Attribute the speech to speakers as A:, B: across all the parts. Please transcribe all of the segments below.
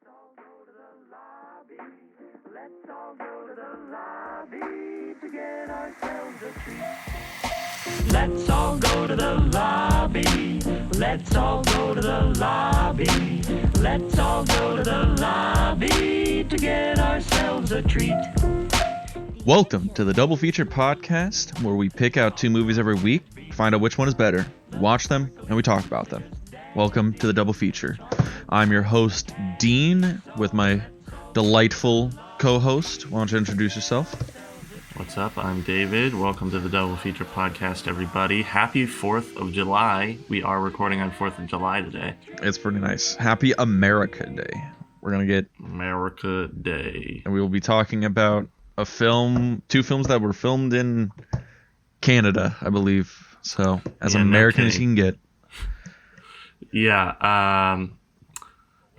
A: all go to the lobby. Let's all go to the lobby to get ourselves a treat. Let's all go to the lobby. Let's all go to the lobby. Let's all go to the lobby to get ourselves a treat.
B: Welcome to the Double Feature Podcast, where we pick out two movies every week, find out which one is better, watch them, and we talk about them. Welcome to the Double Feature. I'm your host, Dean, with my delightful co-host. Why don't you introduce yourself?
C: What's up? I'm David. Welcome to the Double Feature Podcast, everybody. Happy 4th of July. We are recording on 4th of July today.
B: It's pretty nice. Happy America Day. We're going to get
C: America Day.
B: And we will be talking about two films that were filmed in Canada, I believe. So, as American as you can get.
C: Yeah.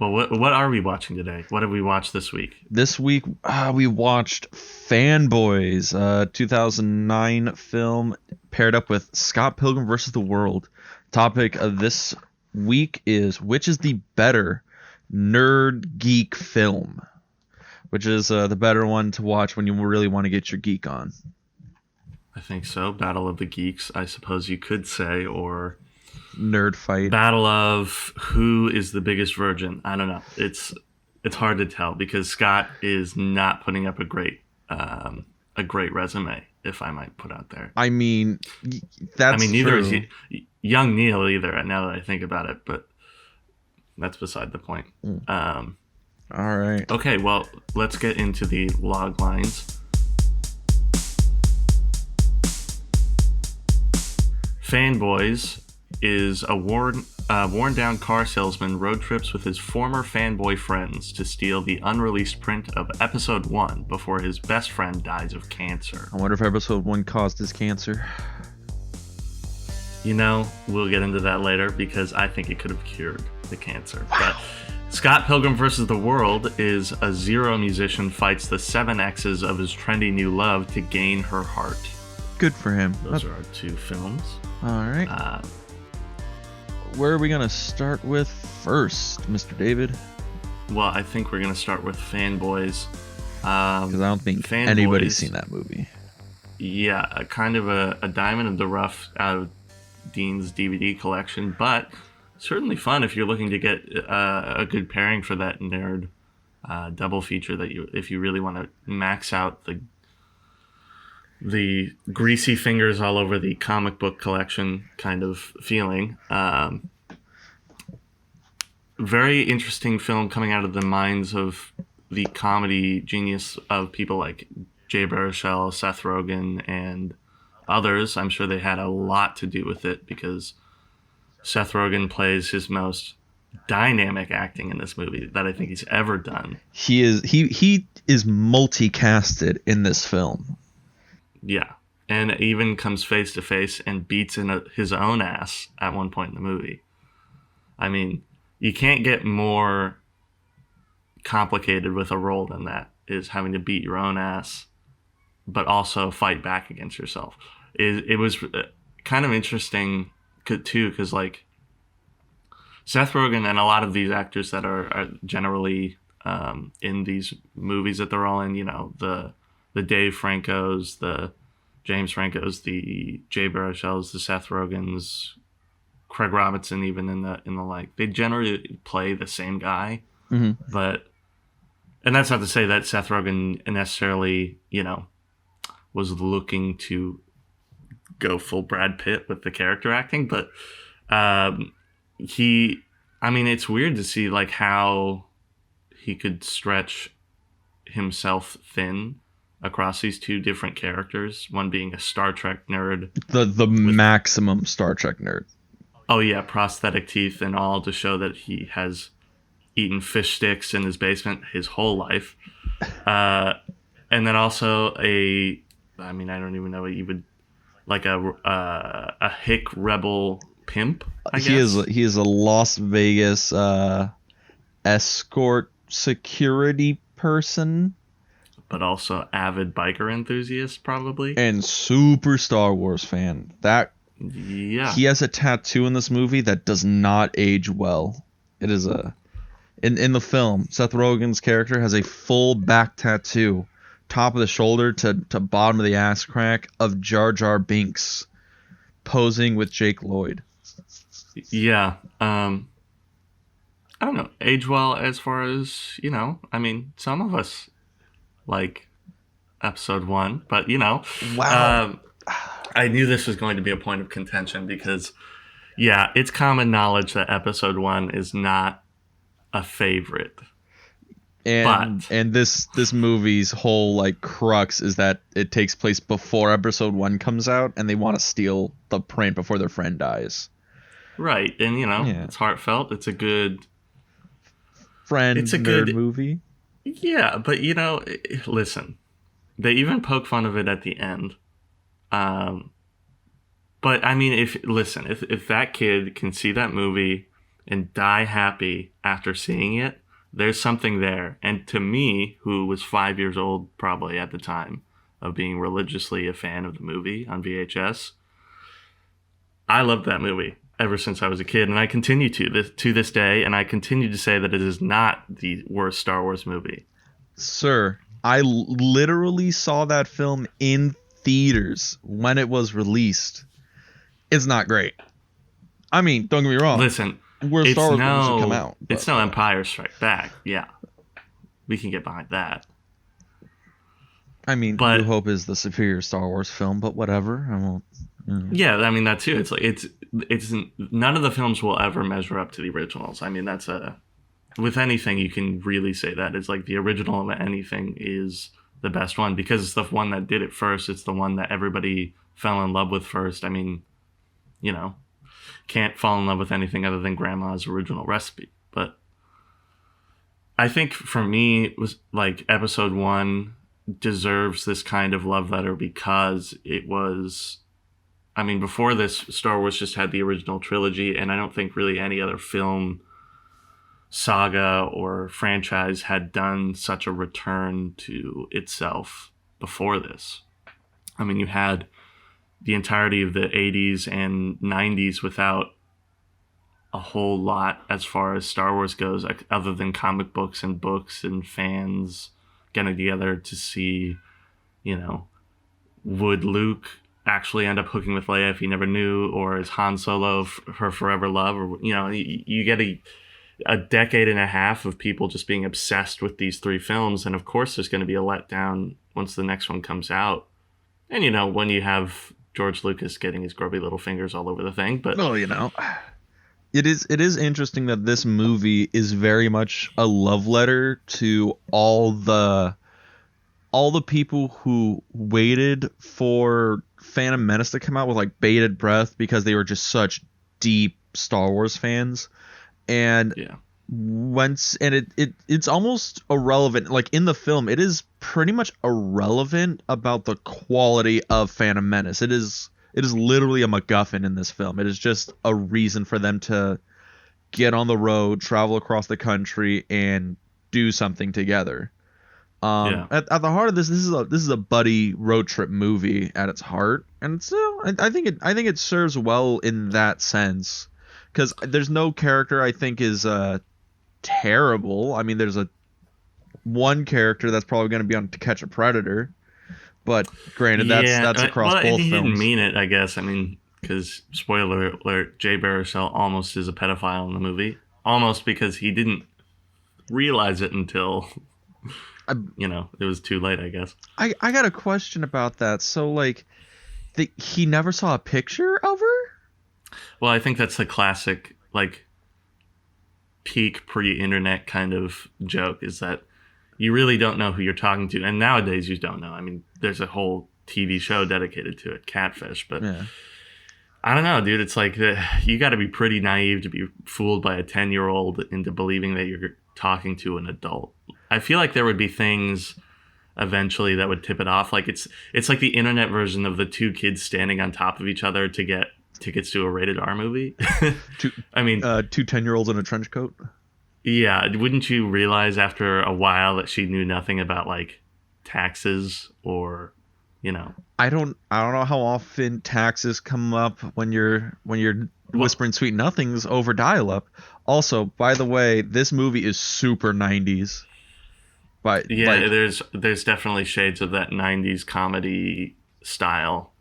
C: Well, what are we watching today? What have we watched this week?
B: This week, we watched Fanboys, 2009 film paired up with Scott Pilgrim vs. the World. Topic of this week is, which is the better nerd geek film? Which is the better one to watch when you really want to get your geek on?
C: I think so. Battle of the Geeks, I suppose you could say, or
B: nerd fight.
C: Battle of who is the biggest virgin. I don't know. It's hard to tell because Scott is not putting up a great resume, if I might put out there.
B: I mean, neither
C: true. Is young Neil either. Now that I think about it, but that's beside the point.
B: All right.
C: Okay, well, let's get into the log lines. Fanboys is a worn-down car salesman road trips with his former fanboy friends to steal the unreleased print of Episode 1 before his best friend dies of cancer.
B: I wonder if Episode 1 caused his cancer.
C: You know, we'll get into that later because I think it could have cured the cancer. But Scott Pilgrim vs. the World is a Zero musician fights the 7 exes of his trendy new love to gain her heart.
B: Good for him.
C: Those are our two films.
B: All right. Where are we going to start with first, Mr. David?
C: Well, I think we're going to start with Fanboys.
B: Because I don't think anybody's seen that movie.
C: Yeah, kind of a diamond in the rough out of Dean's DVD collection, but certainly fun if you're looking to get a good pairing for that nerd double feature if you really want to max out the greasy fingers all over the comic book collection kind of feeling. Very interesting film coming out of the minds of the comedy genius of people like Jay Baruchel, Seth Rogen, and others. I'm sure they had a lot to do with it because Seth Rogen plays his most dynamic acting in this movie that I think he's ever done.
B: He is multicasted in this film.
C: Yeah, and even comes face to face and beats in his own ass at one point in the movie. I mean, you can't get more complicated with a role than that, is having to beat your own ass, but also fight back against yourself. It was kind of interesting, too, because, like, Seth Rogen and a lot of these actors that are generally in these movies that they're all in, you know, the Dave Francos, the James Francos, the Jay Baruchels, the Seth Rogens, Craig Robinson, even in the like, they generally play the same guy. Mm-hmm. And that's not to say that Seth Rogen necessarily, you know, was looking to go full Brad Pitt with the character acting, but it's weird to see like how he could stretch himself thin across these two different characters, one being a Star Trek nerd.
B: The maximum Star Trek nerd.
C: Oh yeah, prosthetic teeth and all to show that he has eaten fish sticks in his basement his whole life. And then also I don't even know what you would, like a hick rebel pimp, I guess.
B: He is a Las Vegas escort security person.
C: But also avid biker enthusiast, probably.
B: And super Star Wars fan.
C: Yeah.
B: He has a tattoo in this movie that does not age well. It is a In the film, Seth Rogen's character has a full back tattoo, top of the shoulder to bottom of the ass crack, of Jar Jar Binks posing with Jake Lloyd.
C: Yeah. I don't know. Age well as far as, I mean, some of us like episode 1, but,
B: Wow.
C: I knew this was going to be a point of contention because, yeah, it's common knowledge that episode 1 is not a favorite.
B: And
C: But
B: and this movie's whole like crux is that it takes place before episode 1 comes out, and they want to steal the print before their friend dies.
C: right, and
B: Yeah.
C: it's heartfelt. It's a good
B: Friend
C: It's a
B: nerd
C: good
B: movie.
C: yeah, but listen, they even poke fun of it at the end. But I mean, if that kid can see that movie and die happy after seeing it, there's something there. And to me, who was 5 years old probably at the time of being religiously a fan of the movie on VHS, I loved that movie ever since I was a kid, and I continue to this day, and I continue to say that it is not the worst Star Wars movie.
B: Sir, I literally saw that film in theaters when it was released. It's not great. I mean, don't get me wrong.
C: Listen,
B: Where Star Wars movies should come out.
C: it's no Empire Strike Back. Yeah, we can get behind that.
B: I mean,
C: but-
B: New Hope is the superior Star Wars film, but whatever. I won't.
C: Yeah, I mean that too. It's like it's none of the films will ever measure up to the originals. I mean with anything you can really say that it's like the original of anything is the best one because it's the one that did it first. It's the one that everybody fell in love with first. I mean, can't fall in love with anything other than Grandma's original recipe. But I think for me it was like episode 1 deserves this kind of love letter because it was. I mean, before this, Star Wars just had the original trilogy, and I don't think really any other film, saga, or franchise had done such a return to itself before this. I mean, you had the entirety of the 80s and 90s without a whole lot as far as Star Wars goes, like, other than comic books and fans getting together to see, would Luke actually end up hooking with Leia if he never knew, or is Han Solo her forever love, or you get a decade and a half of people just being obsessed with these 3 films, and of course there's going to be a letdown once the next one comes out, and when you have George Lucas getting his grubby little fingers all over the thing. But
B: well, it is interesting that this movie is very much a love letter to all the people who waited for Phantom Menace to come out with like bated breath because they were just such deep Star Wars fans, and
C: yeah,
B: it's almost irrelevant. Like in the film, it is pretty much irrelevant about the quality of Phantom Menace. It is literally a MacGuffin in this film. It is just a reason for them to get on the road, travel across the country, and do something together. At the heart of this is a buddy road trip movie at its heart, and still I think it serves well in that sense, because there's no character I think is terrible. I mean, there's one character that's probably going to be on To Catch a Predator, but granted that's across both
C: he
B: films.
C: didn't mean it, I guess. I mean, because spoiler alert, Jay Baruchel almost is a pedophile in the movie, almost because he didn't realize it until. It was too late, I guess.
B: I got a question about that. So, like, he never saw a picture of her?
C: Well, I think that's the classic, like, peak pre-internet kind of joke, is that you really don't know who you're talking to. And nowadays, you don't know. I mean, there's a whole TV show dedicated to it, Catfish. But
B: yeah.
C: I don't know, dude. It's like you got to be pretty naive to be fooled by a 10-year-old into believing that you're talking to an adult. I feel like there would be things eventually that would tip it off. Like it's like the internet version of the 2 kids standing on top of each other to get tickets to a rated R movie. I mean,
B: 2 10-year-olds in a trench coat.
C: Yeah, wouldn't you realize after a while that she knew nothing about like taxes or you know.
B: I don't know how often taxes come up when you're whispering sweet nothings over dial-up. Also, by the way, this movie is super 90s. But
C: Yeah, there's definitely shades of that 90s comedy style.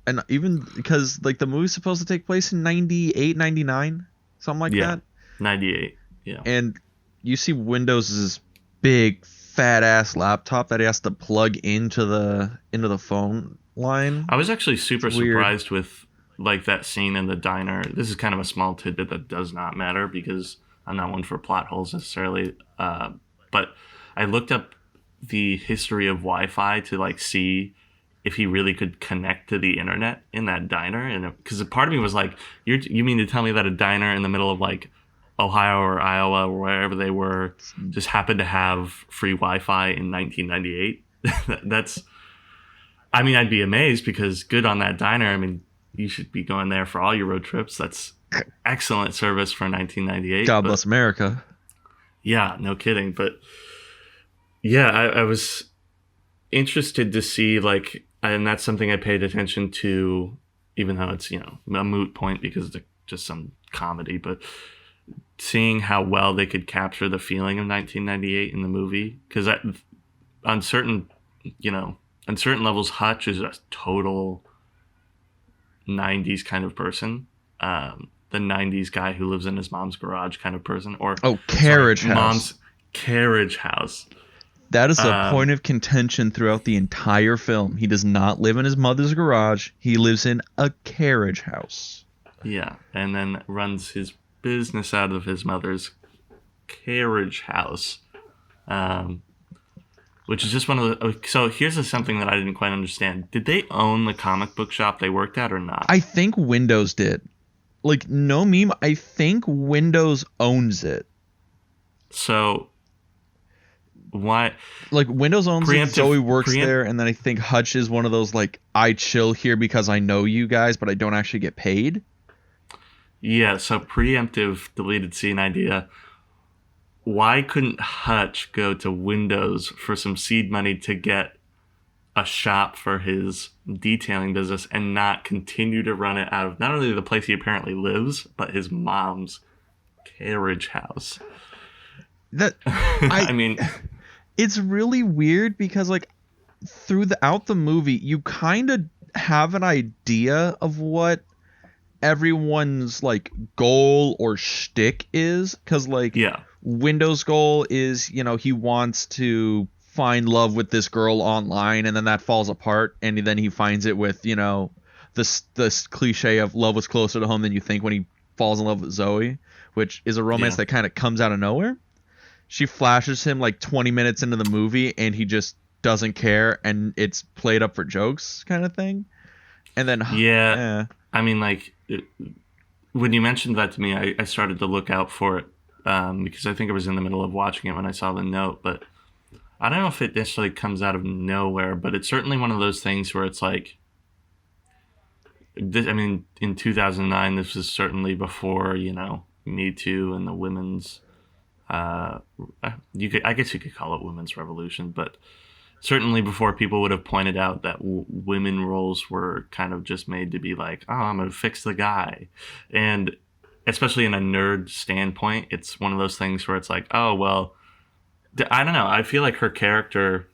B: and even because like the movie's supposed to take place in 98, 99, something like
C: Yeah,
B: that.
C: 98. Yeah.
B: And you see Windows' big fat ass laptop that he has to plug into the phone line.
C: I was actually super
B: It's weird.
C: surprised with like that scene in the diner. This is kind of a small tidbit that does not matter because I'm not one for plot holes necessarily. But I looked up the history of Wi-Fi to like see if he really could connect to the internet in that diner, and because part of me was like, you mean to tell me that a diner in the middle of like Ohio or Iowa or wherever they were just happened to have free Wi-Fi in 1998? That's, I mean, I'd be amazed because good on that diner. I mean, you should be going there for all your road trips. That's excellent service for 1998.
B: God bless America.
C: Yeah, no kidding. But yeah, I was interested to see like, and that's something I paid attention to, even though it's, you know, a moot point because it's just some comedy, but seeing how well they could capture the feeling of 1998 in the movie. Because on certain, you know, on certain levels, Hutch is a total 90s kind of person. The 90s guy who lives in his mom's garage kind of person. Or
B: Carriage House.
C: Mom's carriage house.
B: That is a point of contention throughout the entire film. He does not live in his mother's garage. He lives in a carriage house.
C: Yeah, and then runs his business out of his mother's carriage house. Which is just one of the... So here's something that I didn't quite understand. Did they own the comic book shop they worked at or not?
B: I think Windows did. Like, no meme, I think Windows owns it.
C: So... Why?
B: Like, Windows owns it, Zoe works there, and then I think Hutch is one of those, like, I chill here because I know you guys, but I don't actually get paid.
C: Yeah, so preemptive deleted scene idea. Why couldn't Hutch go to Windows for some seed money to get a shop for his detailing business and not continue to run it out of not only the place he apparently lives, but his mom's carriage house? I mean...
B: It's really weird because, like, throughout the movie, you kind of have an idea of what everyone's, like, goal or shtick is. Because, like,
C: yeah.
B: Windows' goal is, you know, he wants to find love with this girl online, and then that falls apart, and then he finds it with, you know, this cliche of love was closer to home than you think when he falls in love with Zoe, which is a romance that kind of comes out of nowhere. She flashes him like 20 minutes into the movie and he just doesn't care and it's played up for jokes kind of thing. And then
C: yeah. I mean, like, when you mentioned that to me, I started to look out for it because I think I was in the middle of watching it when I saw the note. But I don't know if it necessarily comes out of nowhere, but it's certainly one of those things where it's like, I mean, in 2009, this was certainly before, you know, Me Too and the women's... I guess you could call it women's revolution, but certainly before people would have pointed out that women roles were kind of just made to be like, oh, I'm gonna fix the guy, and especially in a nerd standpoint, it's one of those things where it's like, oh well, I don't know. I feel like her character,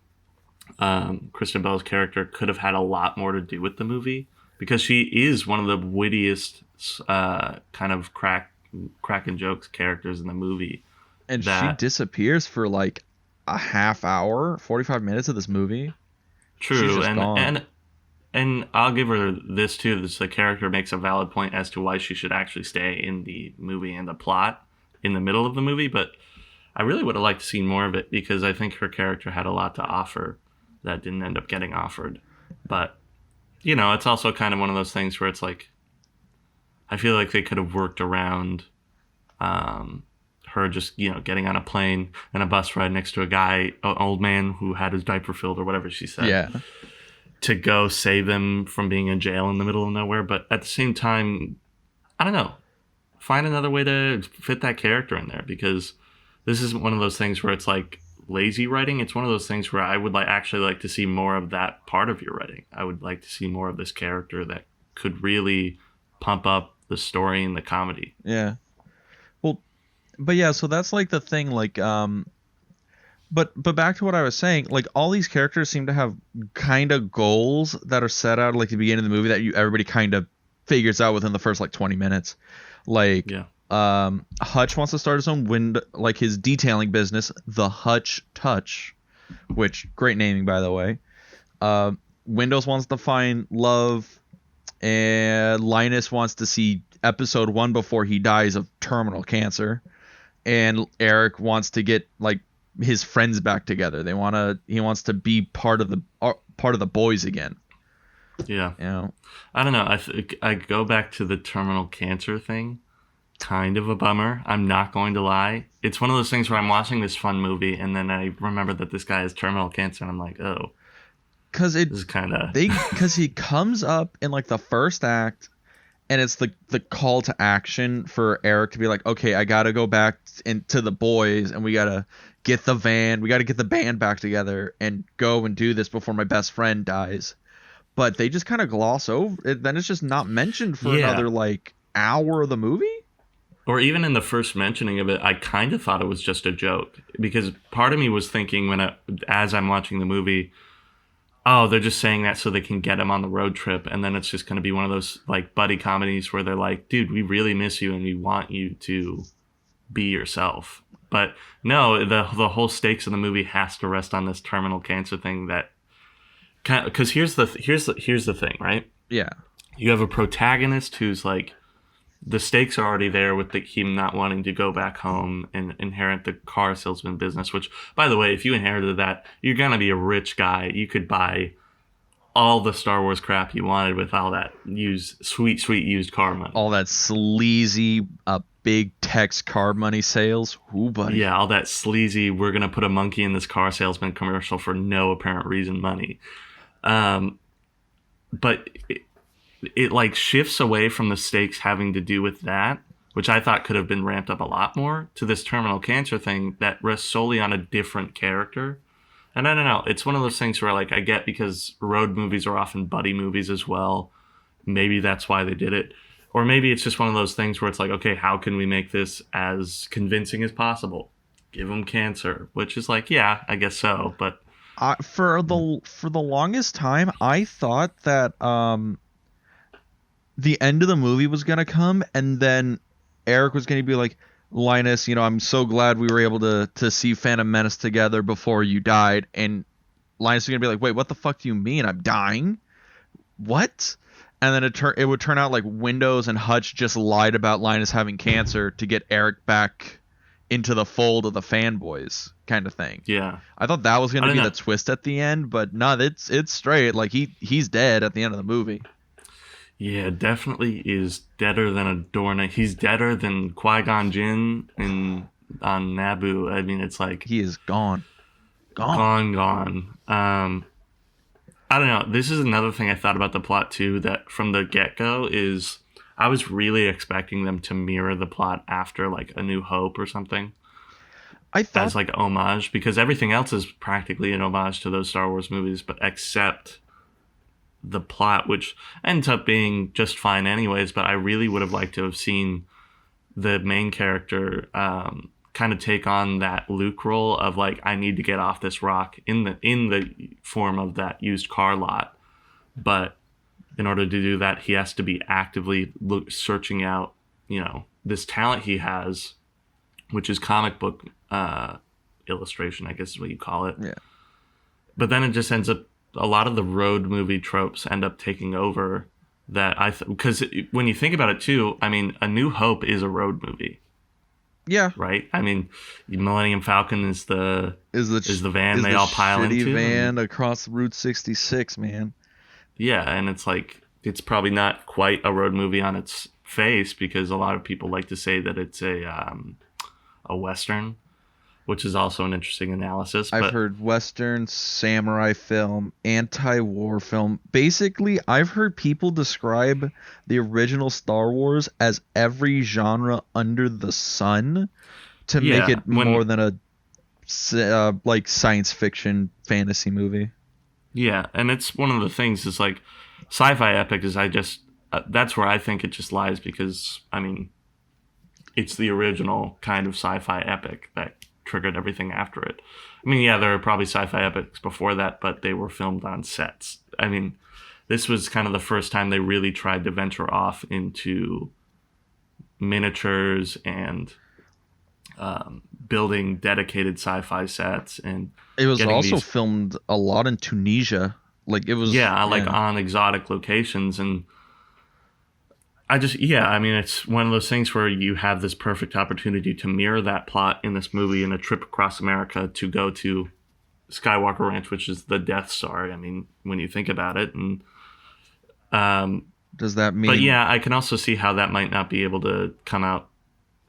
C: Kristen Bell's character, could have had a lot more to do with the movie because she is one of the wittiest kind of cracking jokes characters in the movie.
B: And she disappears for like a half hour, 45 minutes of this movie.
C: True, and I'll give her this too. The character makes a valid point as to why she should actually stay in the movie and the plot in the middle of the movie. But I really would have liked to see more of it because I think her character had a lot to offer that didn't end up getting offered. But you know, it's also kind of one of those things where it's like, I feel like they could have worked around. Her just, you know, getting on a plane and a bus ride next to an old man who had his diaper filled or whatever she said.
B: Yeah.
C: To go save them from being in jail in the middle of nowhere. But at the same time, I don't know. Find another way to fit that character in there because this is one of those things where it's like lazy writing. It's one of those things where I would actually like to see more of that part of your writing. I would like to see more of this character that could really pump up the story and the comedy.
B: Yeah. Well, but yeah, so that's like the thing, like but back to what I was saying, like all these characters seem to have kind of goals that are set out like at the beginning of the movie that everybody kind of figures out within the first like 20 minutes. Like
C: Yeah.
B: Hutch wants to start his own like his detailing business, the Hutch Touch, which great naming by the way. Windows wants to find love, and Linus wants to see episode 1 before he dies of terminal cancer, and Eric wants to get like his friends back together. He wants to be part of the boys again.
C: Yeah.
B: You know?
C: I don't know. I go back to the terminal cancer thing. Kind of a bummer. I'm not going to lie. It's one of those things where I'm watching this fun movie and then I remember that this guy has terminal cancer and I'm like, oh,
B: because he comes up in like the first act, and it's the call to action for Eric to be like, okay, I gotta go back into the boys and we gotta get the band back together and go and do this before my best friend dies. But they just kind of gloss over it. Then it's just not mentioned for another like hour of the movie.
C: Or even in the first mentioning of it, I kind of thought it was just a joke, because part of me was thinking as I'm watching the movie, oh, they're just saying that so they can get him on the road trip, and then it's just going to be one of those like buddy comedies where they're like, dude, we really miss you and we want you to be yourself. But no, the whole stakes of the movie has to rest on this terminal cancer thing. That because here's the thing, right?
B: Yeah,
C: you have a protagonist who's like, the stakes are already there with him not wanting to go back home and inherit the car salesman business, which, by the way, if you inherited that, you're going to be a rich guy. You could buy all the Star Wars crap you wanted with all that sweet used car money.
B: All that sleazy, big text car money sales. Ooh, buddy.
C: Yeah, all that sleazy, we're going to put a monkey in this car salesman commercial for no apparent reason money. But it like shifts away from the stakes having to do with that, which I thought could have been ramped up a lot more, to this terminal cancer thing that rests solely on a different character. And I don't know, it's one of those things where like I get, because road movies are often buddy movies as well. Maybe that's why they did it. Or maybe it's just one of those things where it's like, okay, how can we make this as convincing as possible? Give him cancer, which is like, yeah, I guess so. But
B: for the longest time, I thought that the end of the movie was going to come, and then Eric was going to be like, Linus, I'm so glad we were able to see Phantom Menace together before you died. And Linus was going to be like, wait, what the fuck do you mean? I'm dying? What? And then it would turn out like Windows and Hutch just lied about Linus having cancer to get Eric back into the fold of the Fanboys kind of thing.
C: Yeah.
B: I thought that was going to be the twist at the end, but no, it's straight. Like he's dead at the end of the movie.
C: Yeah, definitely is deader than a doornail. He's deader than Qui-Gon Jinn on Naboo. I mean, it's like
B: he is gone.
C: Gone. I don't know. This is another thing I thought about the plot too, that from the get-go is I was really expecting them to mirror the plot after like A New Hope or something. I thought as like homage, because everything else is practically an homage to those Star Wars movies, but except the plot, which ends up being just fine anyways. But I really would have liked to have seen the main character kind of take on that Luke role of like, I need to get off this rock in the form of that used car lot. But in order to do that, he has to be actively searching out, this talent he has, which is comic book illustration, I guess is what you call it.
B: Yeah.
C: But then it just ends up, a lot of the road movie tropes end up taking over that because when you think about it too, I mean, A New Hope is a road movie.
B: Yeah.
C: Right? I mean, Millennium Falcon is the van they all pile into.
B: Van across Route 66, man.
C: Yeah, and it's like, it's probably not quite a road movie on its face, because a lot of people like to say that it's a Western, which is also an interesting analysis.
B: I've heard Western, samurai film, anti-war film. Basically, I've heard people describe the original Star Wars as every genre under the sun to make it more than a like science fiction fantasy movie.
C: Yeah, and it's one of the things is like sci-fi epic is that's where I think it just lies because I mean it's the original kind of sci-fi epic that triggered everything after it. I mean, yeah, there are probably sci-fi epics before that, but they were filmed on sets. I mean, this was kind of the first time they really tried to venture off into miniatures and building dedicated sci-fi sets, and
B: It was
C: getting
B: also
C: these
B: filmed a lot in Tunisia. Like it was
C: like on exotic locations. And I mean, it's one of those things where you have this perfect opportunity to mirror that plot in this movie in a trip across America to go to Skywalker Ranch, which is the Death Star. I mean, when you think about it, and
B: does that mean?
C: but yeah, I can also see how that might not be able to come out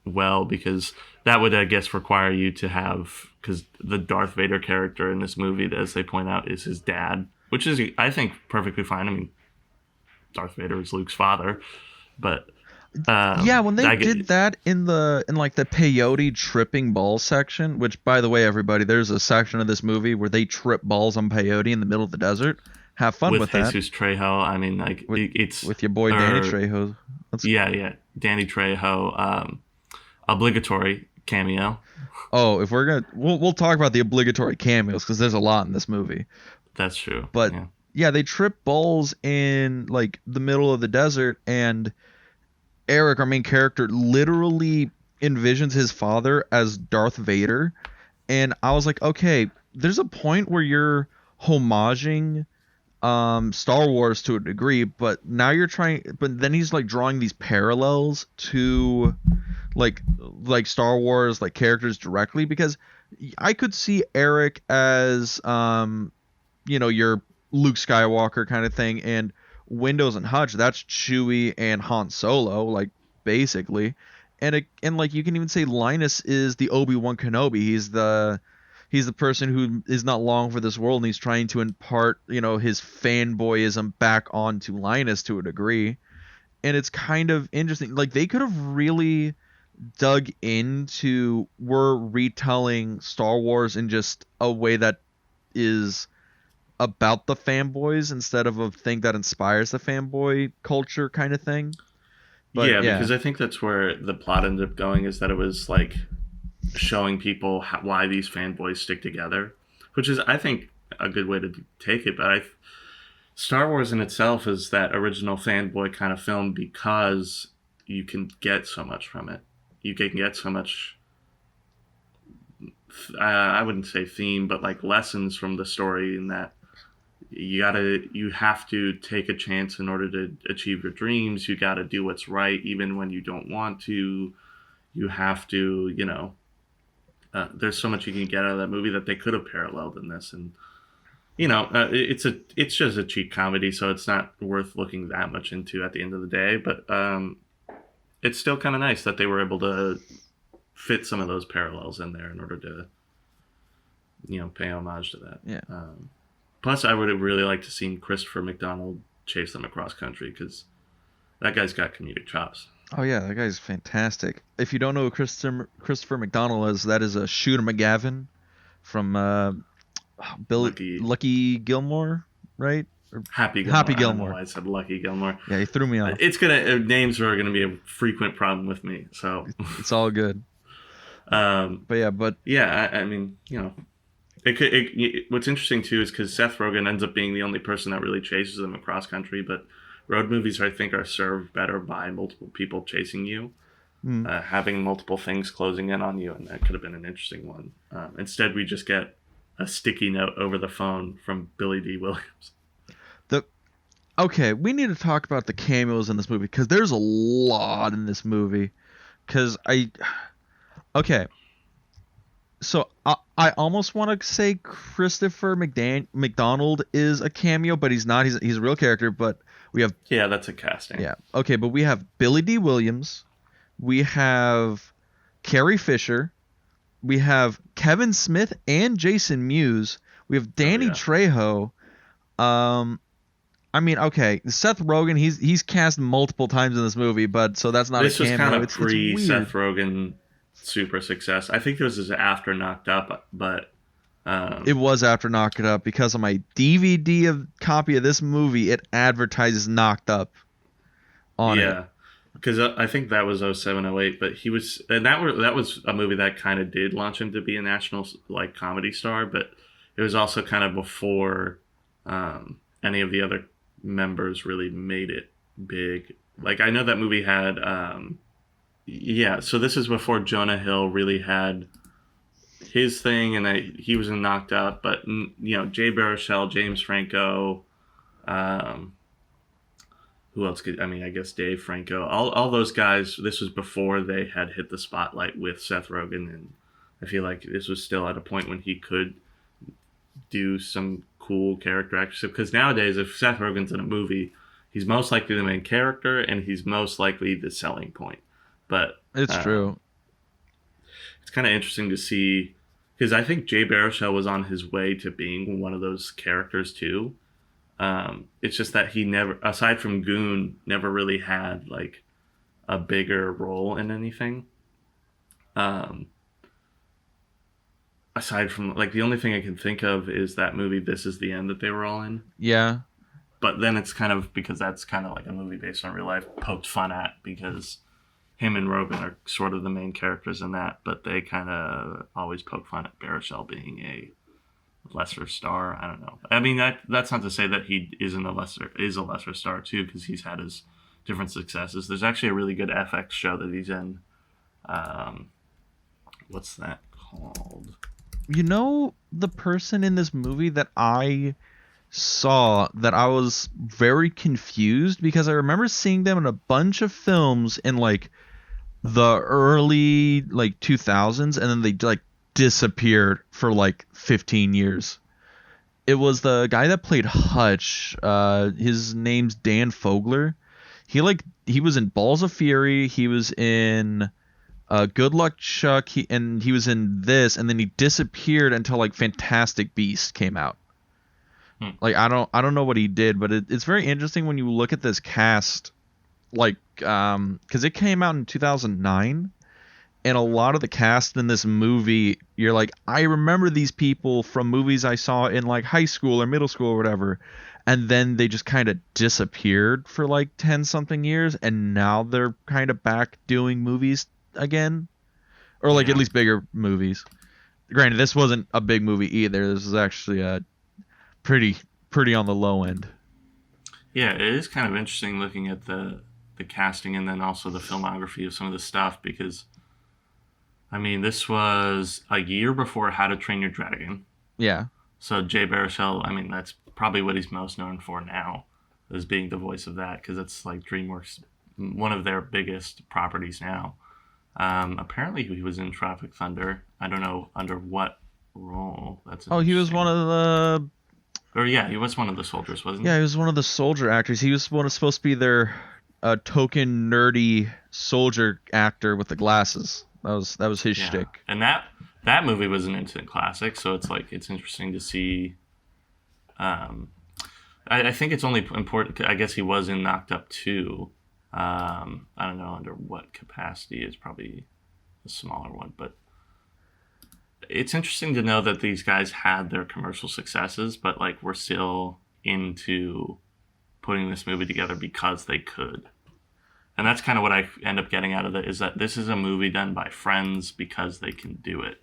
C: well because that would, I guess, require you to have because the Darth Vader character in this movie, as they point out, is his dad, which is I think perfectly fine. I mean, Darth Vader is Luke's father. But
B: yeah, when they did that in like the peyote tripping ball section, which by the way, everybody, there's a section of this movie where they trip balls on peyote in the middle of the desert. Have fun with that. With
C: Jesus Trejo, I mean, like it's
B: with your boy Danny Trejo.
C: Yeah, Danny Trejo, obligatory cameo.
B: Oh, if we'll talk about the obligatory cameos because there's a lot in this movie.
C: That's true.
B: But yeah, they trip balls in like the middle of the desert, and Eric, our main character, literally envisions his father as Darth Vader. And I was like, okay, there's a point where you're homaging Star Wars to a degree, but now you're but then he's like drawing these parallels to like Star Wars like characters directly, because I could see Eric as your Luke Skywalker kind of thing, and Windows and Hutch, that's Chewie and Han Solo, like basically, and like you can even say Linus is the Obi-Wan Kenobi. He's the person who is not long for this world, and he's trying to impart his fanboyism back onto Linus to a degree, and it's kind of interesting. Like they could have really dug into we're retelling Star Wars in just a way that is about the fanboys instead of a thing that inspires the fanboy culture kind of thing. But,
C: yeah, because I think that's where the plot ended up going, is that it was like showing people why these fanboys stick together, which is, I think, a good way to take it. But Star Wars in itself is that original fanboy kind of film because you can get so much from it. You can get so much, I wouldn't say theme, but like lessons from the story, in that you have to take a chance in order to achieve your dreams. You got to do what's right even when you don't want to. You have to, there's so much you can get out of that movie that they could have paralleled in this. And it's just a cheap comedy, so it's not worth looking that much into at the end of the day. But it's still kind of nice that they were able to fit some of those parallels in there in order to pay homage to that.
B: Yeah.
C: Plus, I would have really liked to seen Christopher McDonald chase them across country, because that guy's got comedic chops.
B: Oh yeah, that guy's fantastic. If you don't know who Christopher McDonald is, that is a Shooter McGavin from Lucky Gilmore, right? Or
C: Happy Gilmore.
B: Happy
C: I don't know
B: Gilmore.
C: why I said Lucky Gilmore.
B: Yeah, he threw me off.
C: Names are gonna be a frequent problem with me, so
B: it's all good. I
C: mean, what's interesting too is because Seth Rogen ends up being the only person that really chases them across country, but road movies, I think, are served better by multiple people chasing you, having multiple things closing in on you, and that could have been an interesting one. Instead, we just get a sticky note over the phone from Billy D. Williams.
B: Okay, we need to talk about the cameos in this movie, because there's a lot in this movie. So I almost want to say Christopher McDonald is a cameo, but he's not. He's a real character. But we have
C: that's a casting.
B: Yeah, okay, but we have Billy D. Williams, we have Carrie Fisher, we have Kevin Smith and Jason Mewes, we have Danny Trejo. I mean, okay, Seth Rogen, he's cast multiple times in this movie, but so that's not
C: this
B: a cameo.
C: This was kind of pre-Seth Rogen super success. I think this is after Knocked Up, but
B: It was after Knock It Up because on my DVD copy of this movie, it advertises Knocked Up on it.
C: yeah, because I think that was 07, 08, but he was, and that was a movie that kind of did launch him to be a national like comedy star, but it was also kind of before any of the other members really made it big. Like I know that movie had, yeah. So this is before Jonah Hill really had his thing, and he was in Knocked Up, but Jay Baruchel, James Franco, who else could, I mean, I guess Dave Franco, all those guys. This was before they had hit the spotlight with Seth Rogen, and I feel like this was still at a point when he could do some cool character actorship. Because nowadays, if Seth Rogen's in a movie, he's most likely the main character, and he's most likely the selling point. But
B: it's true.
C: It's kind of interesting to see, because I think Jay Baruchel was on his way to being one of those characters too. It's just that he never, aside from Goon, never really had like a bigger role in anything. Aside from like the only thing I can think of is that movie This Is the End that they were all in.
B: Yeah.
C: But then it's kind of, because that's kind of like a movie based on real life, poked fun at, because him and Rogen are sort of the main characters in that, but they kind of always poke fun at Baruchel being a lesser star. I don't know. I mean, that's not to say that he is a lesser star too, because he's had his different successes. There's actually a really good FX show that he's in. What's that called?
B: You know, the person in this movie that I saw that I was very confused, because I remember seeing them in a bunch of films in like the early like 2000s, and then they like disappeared for like 15 years. It was the guy that played Hutch. His name's Dan Fogler. He was in Balls of Fury. He was in Good Luck Chuck. He was in this, and then he disappeared until like Fantastic Beasts came out. Like I don't know what he did, but it's very interesting when you look at this cast, like because it came out in 2009, and a lot of the cast in this movie, you're like, I remember these people from movies I saw in like high school or middle school or whatever, and then they just kind of disappeared for like 10 something years, and now they're kind of back doing movies again, or like at least bigger movies. Granted, this wasn't a big movie either. This was actually a pretty on the low end.
C: Yeah, it is kind of interesting looking at the casting and then also the filmography of some of the stuff, because I mean, this was a year before How to Train Your Dragon.
B: Yeah.
C: So Jay Baruchel, I mean, that's probably what he's most known for now, is being the voice of that, because it's like DreamWorks, one of their biggest properties now. Apparently he was in Tropic Thunder. I don't know under what role.
B: He was one of the...
C: Or yeah, he was one of the soldiers, wasn't he?
B: Yeah, he was one of the soldier actors. He was supposed to be their token nerdy soldier actor with the glasses. That was his shtick.
C: And that movie was an instant classic, so it's like it's interesting to see. I think it's only important. I guess he was in Knocked Up too. I don't know under what capacity. It's probably a smaller one, but it's interesting to know that these guys had their commercial successes, but like we're still into putting this movie together because they could. And that's kind of what I end up getting out of it, is that this is a movie done by friends because they can do it.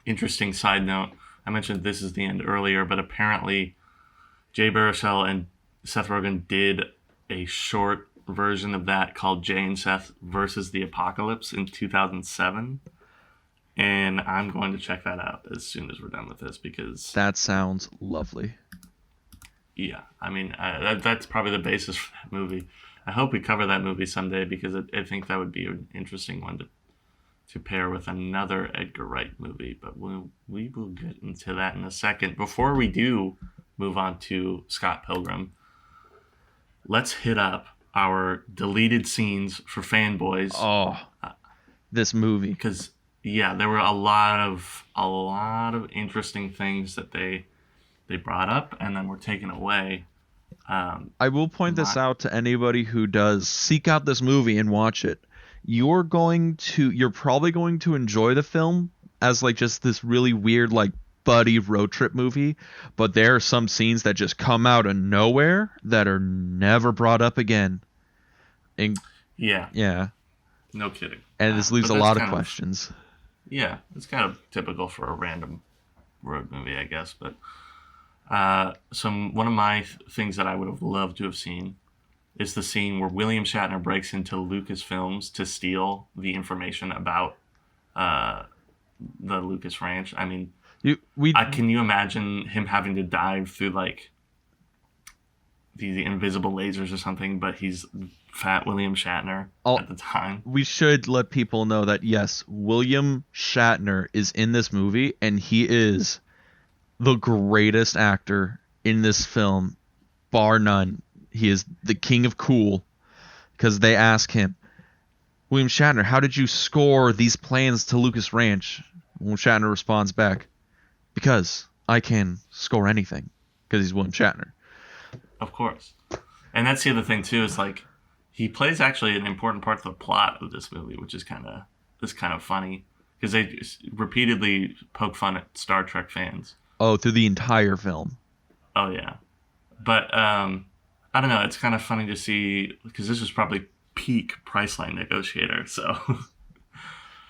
C: Interesting side note, I mentioned This Is the End earlier, but apparently Jay Baruchel and Seth Rogen did a short version of that called Jay and Seth versus the Apocalypse in 2007. And I'm going to check that out as soon as we're done with this, because
B: that sounds lovely.
C: Yeah, I mean, that's probably the basis for that movie. I hope we cover that movie someday, because I think that would be an interesting one to pair with another Edgar Wright movie. But we will get into that in a second. Before we do move on to Scott Pilgrim, let's hit up our deleted scenes for Fanboys.
B: Oh, this movie.
C: Because yeah, there were a lot of interesting things that they brought up and then were taken away.
B: I will point this out to anybody who does seek out this movie and watch it. you're probably going to enjoy the film as like just this really weird like buddy road trip movie, but there are some scenes that just come out of nowhere that are never brought up again. And
C: Yeah,
B: yeah,
C: no kidding.
B: and this leaves
C: But
B: a
C: that's
B: lot of
C: kind
B: questions.
C: Yeah, it's kind of typical for a random road movie, I guess. But one of my things that I would have loved to have seen is the scene where William Shatner breaks into Lucasfilms to steal the information about the Lucas Ranch. I mean, can you imagine him having to dive through like the invisible lasers or something? But he's fat William Shatner at the time.
B: We should let people know that yes, William Shatner is in this movie, and he is the greatest actor in this film, bar none. He is the king of cool, because they ask him, William Shatner, how did you score these plans to Lucas Ranch? William Shatner responds back, because I can score anything, because he's William Shatner.
C: Of course. And that's the other thing too, is like he plays actually an important part of the plot of this movie, which is kind of funny, because they repeatedly poke fun at Star Trek fans.
B: Oh, through the entire film.
C: Oh yeah. But I don't know, it's kind of funny to see, because this was probably peak Priceline Negotiator, so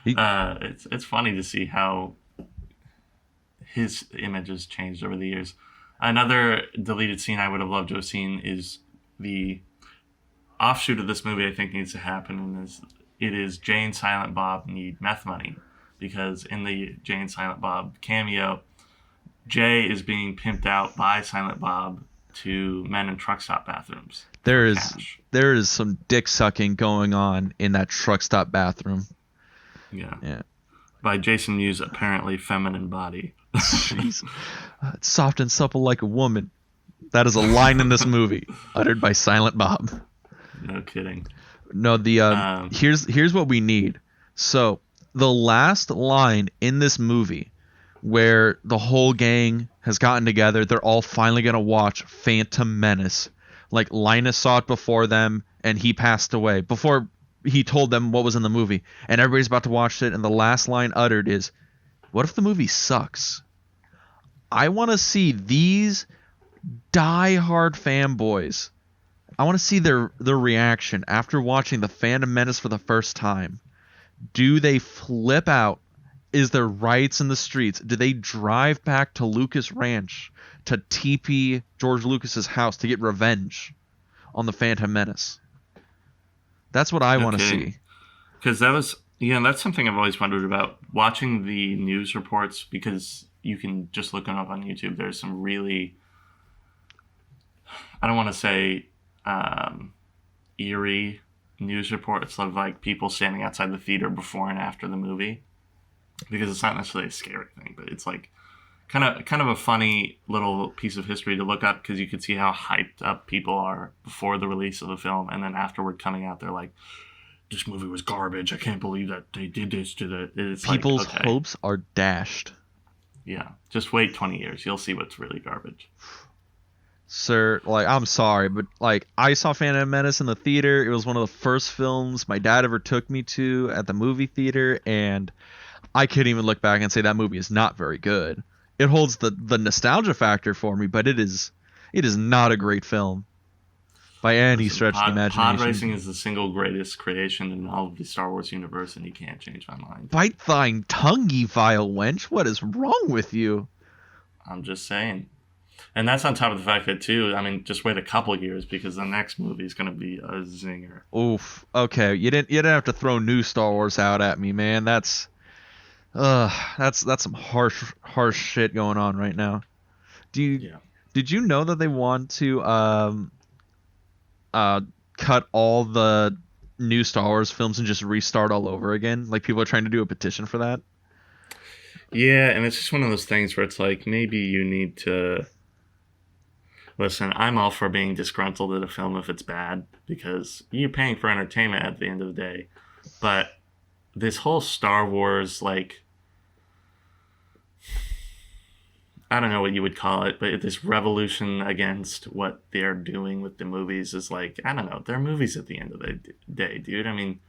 C: it's funny to see how his image has changed over the years. Another deleted scene I would have loved to have seen is the offshoot of this movie I think needs to happen, and it is Jay and Silent Bob need meth money, because in the Jay and Silent Bob cameo, Jay is being pimped out by Silent Bob to men in truck stop bathrooms.
B: There is some dick sucking going on in that truck stop bathroom.
C: Yeah. By Jason Mewes' apparently feminine body.
B: Jeez. It's soft and supple like a woman. That is a line in this movie, uttered by Silent Bob.
C: No kidding.
B: No, here's what we need. So the last line in this movie, where the whole gang has gotten together, they're all finally gonna watch Phantom Menace. Like Linus saw it before them, and he passed away before he told them what was in the movie, and everybody's about to watch it. And the last line uttered is, "What if the movie sucks?" I want to see these die-hard fanboys. I want to see their reaction after watching the Phantom Menace for the first time. Do they flip out? Is there riots in the streets? Do they drive back to Lucas Ranch to TP George Lucas's house to get revenge on the Phantom Menace? That's what I want to see.
C: Because that's something I've always wondered about, watching the news reports, because you can just look them up on YouTube. There's some really, I don't want to say eerie news reports of like people standing outside the theater before and after the movie, because it's not necessarily a scary thing, but it's like kind of a funny little piece of history to look up, because you could see how hyped up people are before the release of the film, and then afterward coming out, they're like, this movie was garbage. I can't believe that they did this to the... It's
B: people's
C: like, okay,
B: hopes are dashed.
C: Yeah, just wait 20 years. You'll see what's really garbage.
B: Sir, like, I'm sorry, but like, I saw Phantom Menace in the theater. It was one of the first films my dad ever took me to at the movie theater, and I couldn't even look back and say that movie is not very good. It holds the nostalgia factor for me, but it is not a great film by any stretch of the imagination.
C: Pod racing is the single greatest creation in all of the Star Wars universe, and you can't change my mind.
B: Bite thine tongue, ye vile wench. What is wrong with you?
C: I'm just saying. And that's on top of the fact that, too, I mean, just wait a couple of years, because the next movie is going to be a zinger.
B: Oof. Okay, you didn't have to throw new Star Wars out at me, man. That's some harsh shit going on right now. Did you know that they want to cut all the new Star Wars films and just restart all over again? Like, people are trying to do a petition for that.
C: Yeah, and it's just one of those things where it's like, maybe you need to... Listen, I'm all for being disgruntled at a film if it's bad, because you're paying for entertainment at the end of the day. But this whole Star Wars, like... I don't know what you would call it, but this revolution against what they're doing with the movies is like, I don't know, they're movies at the end of the day, dude. I mean,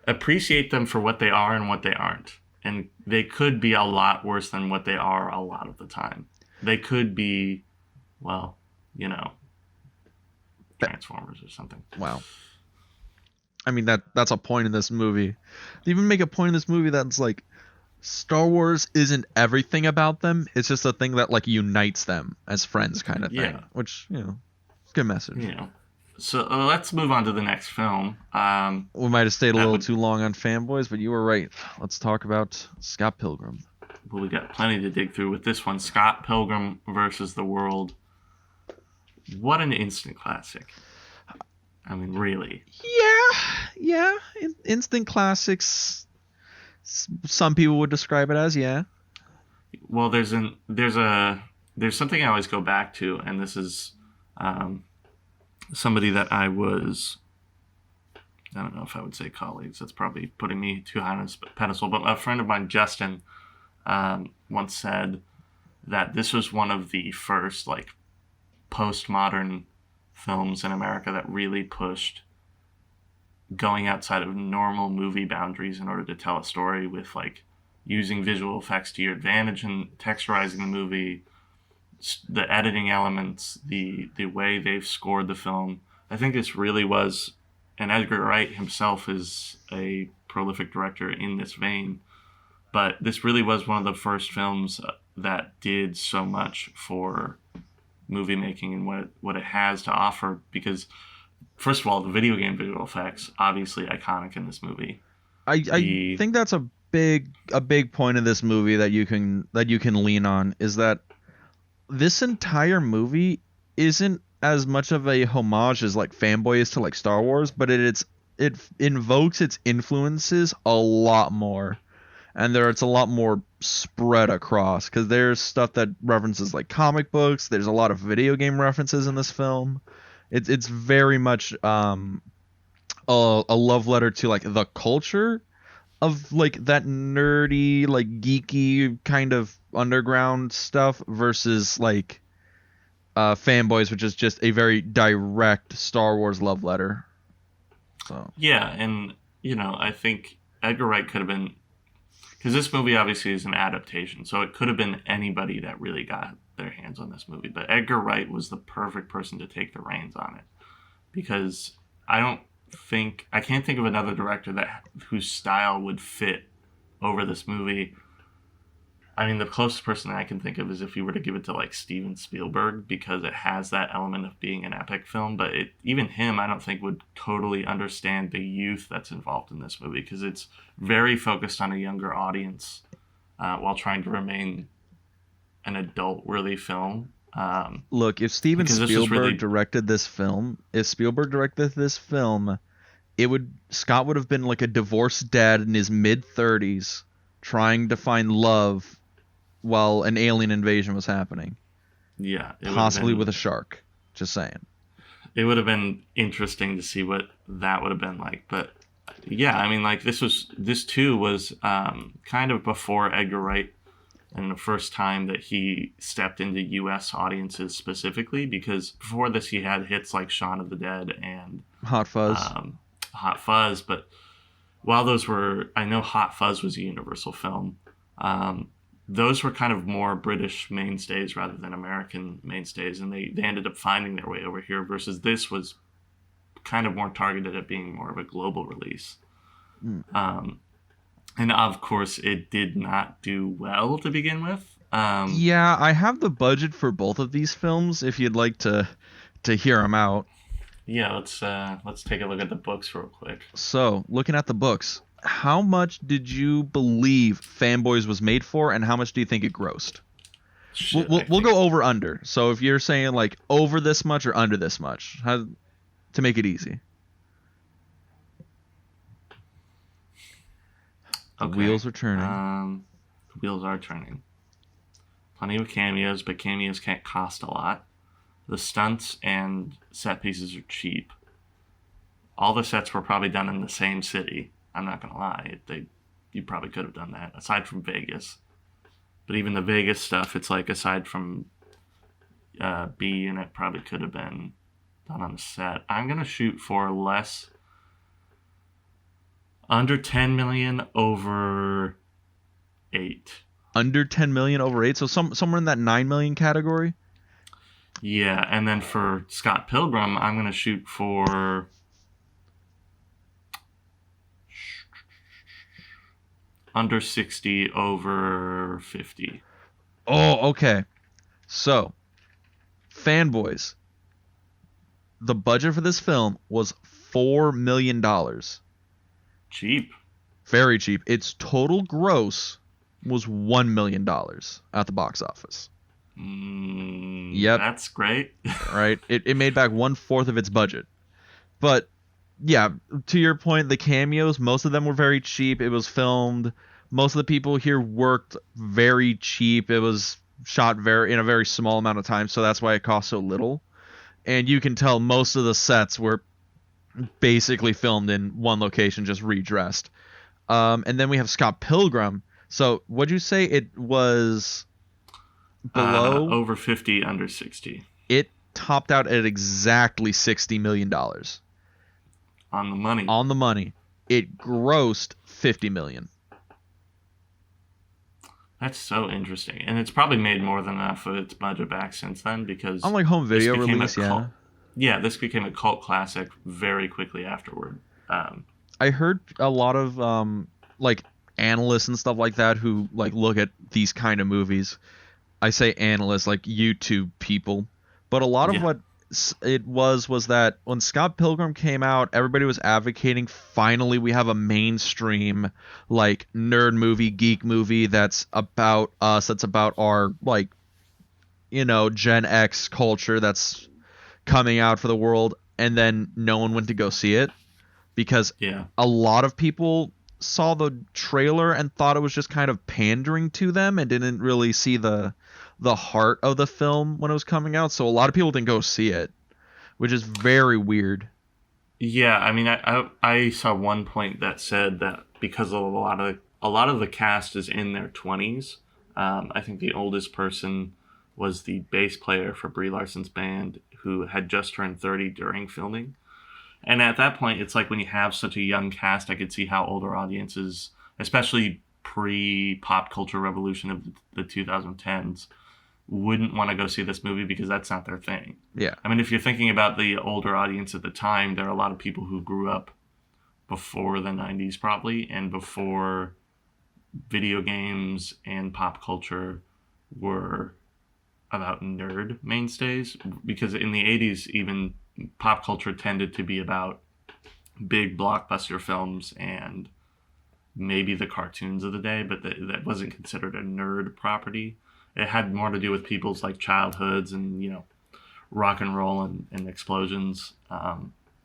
C: appreciate them for what they are and what they aren't. And they could be a lot worse than what they are a lot of the time. They could be, well, Transformers or something.
B: Wow. I mean, that's a point in this movie. They even make a point in this movie that's like, Star Wars isn't everything about them. It's just a thing that like unites them as friends, kind of thing.
C: Yeah.
B: Which, good message.
C: So let's move on to the next film.
B: We might have stayed a little too long on Fanboys, but you were right. Let's talk about Scott Pilgrim.
C: Well, we got plenty to dig through with this one. Scott Pilgrim versus the World. What an instant classic. I mean, really.
B: Yeah. Instant classics. Some people would describe it as, yeah.
C: Well, there's something I always go back to, and this is somebody that I don't know if I would say colleagues. That's probably putting me too high on a pedestal. But a friend of mine, Justin, once said that this was one of the first like postmodern films in America that really pushed going outside of normal movie boundaries in order to tell a story with like using visual effects to your advantage and texturizing the movie, the editing elements, the way they've scored the film. I think this really was, and Edgar Wright himself is a prolific director in this vein, but this really was one of the first films that did so much for movie making and what it has to offer, because first of all, the video game visual effects obviously iconic in this movie.
B: I think that's a big point of this movie that you can lean on, is that this entire movie isn't as much of a homage as like Fanboy is to like Star Wars, but it invokes its influences a lot more, and it's a lot more spread across, because there's stuff that references like comic books. There's a lot of video game references in this film. It's very much a love letter to like the culture of like that nerdy, like geeky kind of underground stuff versus like Fanboys, which is just a very direct Star Wars love letter. So
C: yeah, and I think Edgar Wright could have been, because this movie obviously is an adaptation, so it could have been anybody that really got their hands on this movie, but Edgar Wright was the perfect person to take the reins on it, because I can't think of another director whose style would fit over this movie. I mean, the closest person I can think of is if you were to give it to like Steven Spielberg, because it has that element of being an epic film, but even him I don't think would totally understand the youth that's involved in this movie, because it's very focused on a younger audience while trying to remain an adult-worthy film.
B: Look, if Spielberg directed this film, Scott would have been like a divorced dad in his mid-30s trying to find love while an alien invasion was happening.
C: Yeah.
B: Possibly with a shark. Just saying.
C: It would have been interesting to see what that would have been like. But yeah, I mean, like this too was kind of before Edgar Wright, and the first time that he stepped into U.S. audiences specifically, because before this he had hits like Shaun of the Dead and
B: Hot Fuzz.
C: But while those were, I know Hot Fuzz was a Universal film, those were kind of more British mainstays rather than American mainstays, and they ended up finding their way over here, versus this was kind of more targeted at being more of a global release. And of course, it did not do well to begin with.
B: Yeah, I have the budget for both of these films if you'd like to hear them out.
C: Yeah, let's take a look at the books real quick.
B: So, looking at the books, how much did you believe Fanboys was made for, and how much do you think it grossed? We'll go over under. So if you're saying like over this much or under this much, to make it easy. The wheels are turning.
C: The wheels are turning. Plenty of cameos, but cameos can't cost a lot. The stunts and set pieces are cheap. All the sets were probably done in the same city. I'm not going to lie. You probably could have done that, aside from Vegas. But even the Vegas stuff, it's like aside from B, and it probably could have been done on the set. I'm going to shoot for less Under 10 million, over 8.
B: Under 10 million, over 8. So somewhere in that 9 million category.
C: Yeah, and then for Scott Pilgrim, I'm going to shoot for under 60, over 50.
B: Oh, okay. So, Fanboys. The budget for this film was $4 million.
C: Cheap.
B: Very cheap. Its total gross was $1 million at the box office. Yep.
C: That's great.
B: Right? It made back 1/4 of its budget. But, yeah, to your point, the cameos, most of them were very cheap. It was filmed. Most of the people here worked very cheap. It was shot in a very small amount of time, so that's why it cost so little. And you can tell most of the sets were basically filmed in one location, just redressed. And then we have Scott Pilgrim. So, what'd you say it was below?
C: Over 50, under 60.
B: It topped out at exactly $60 million.
C: On the money.
B: On the money. It grossed $50 million.
C: That's so interesting. And it's probably made more than enough of its budget back since then, because...
B: Unlike home video release, yeah.
C: Yeah, this became a cult classic very quickly afterward.
B: I heard a lot of like analysts and stuff like that who like look at these kind of movies. I say analysts, like YouTube people, but a lot of what it was that when Scott Pilgrim came out, everybody was advocating finally we have a mainstream like nerd movie, geek movie that's about us, that's about our like, you know, Gen X culture that's coming out for the world, and then no one went to go see it because a lot of people saw the trailer and thought it was just kind of pandering to them and didn't really see the heart of the film when it was coming out. So a lot of people didn't go see it, which is very weird.
C: Yeah, I mean, I saw one point that said that because of a lot of the cast is in their 20s. I think the oldest person was the bass player for Brie Larson's band, who had just turned 30 during filming. And at that point, it's like when you have such a young cast, I could see how older audiences, especially pre-pop culture revolution of the 2010s, wouldn't want to go see this movie because that's not their thing.
B: Yeah.
C: I mean, if you're thinking about the older audience at the time, there are a lot of people who grew up before the 90s probably, and before video games and pop culture were about nerd mainstays, because in the 80s even pop culture tended to be about big blockbuster films and maybe the cartoons of the day, but that wasn't considered a nerd property. It had more to do with people's like childhoods and, you know, rock and roll and explosions.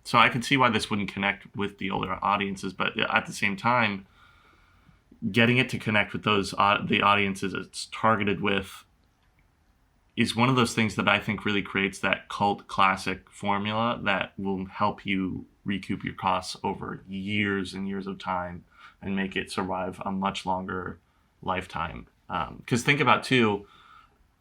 C: So I could see why this wouldn't connect with the older audiences, but at the same time, getting it to connect with those the audiences it's targeted with is one of those things that I think really creates that cult classic formula that will help you recoup your costs over years and years of time and make it survive a much longer lifetime. Because think about, too,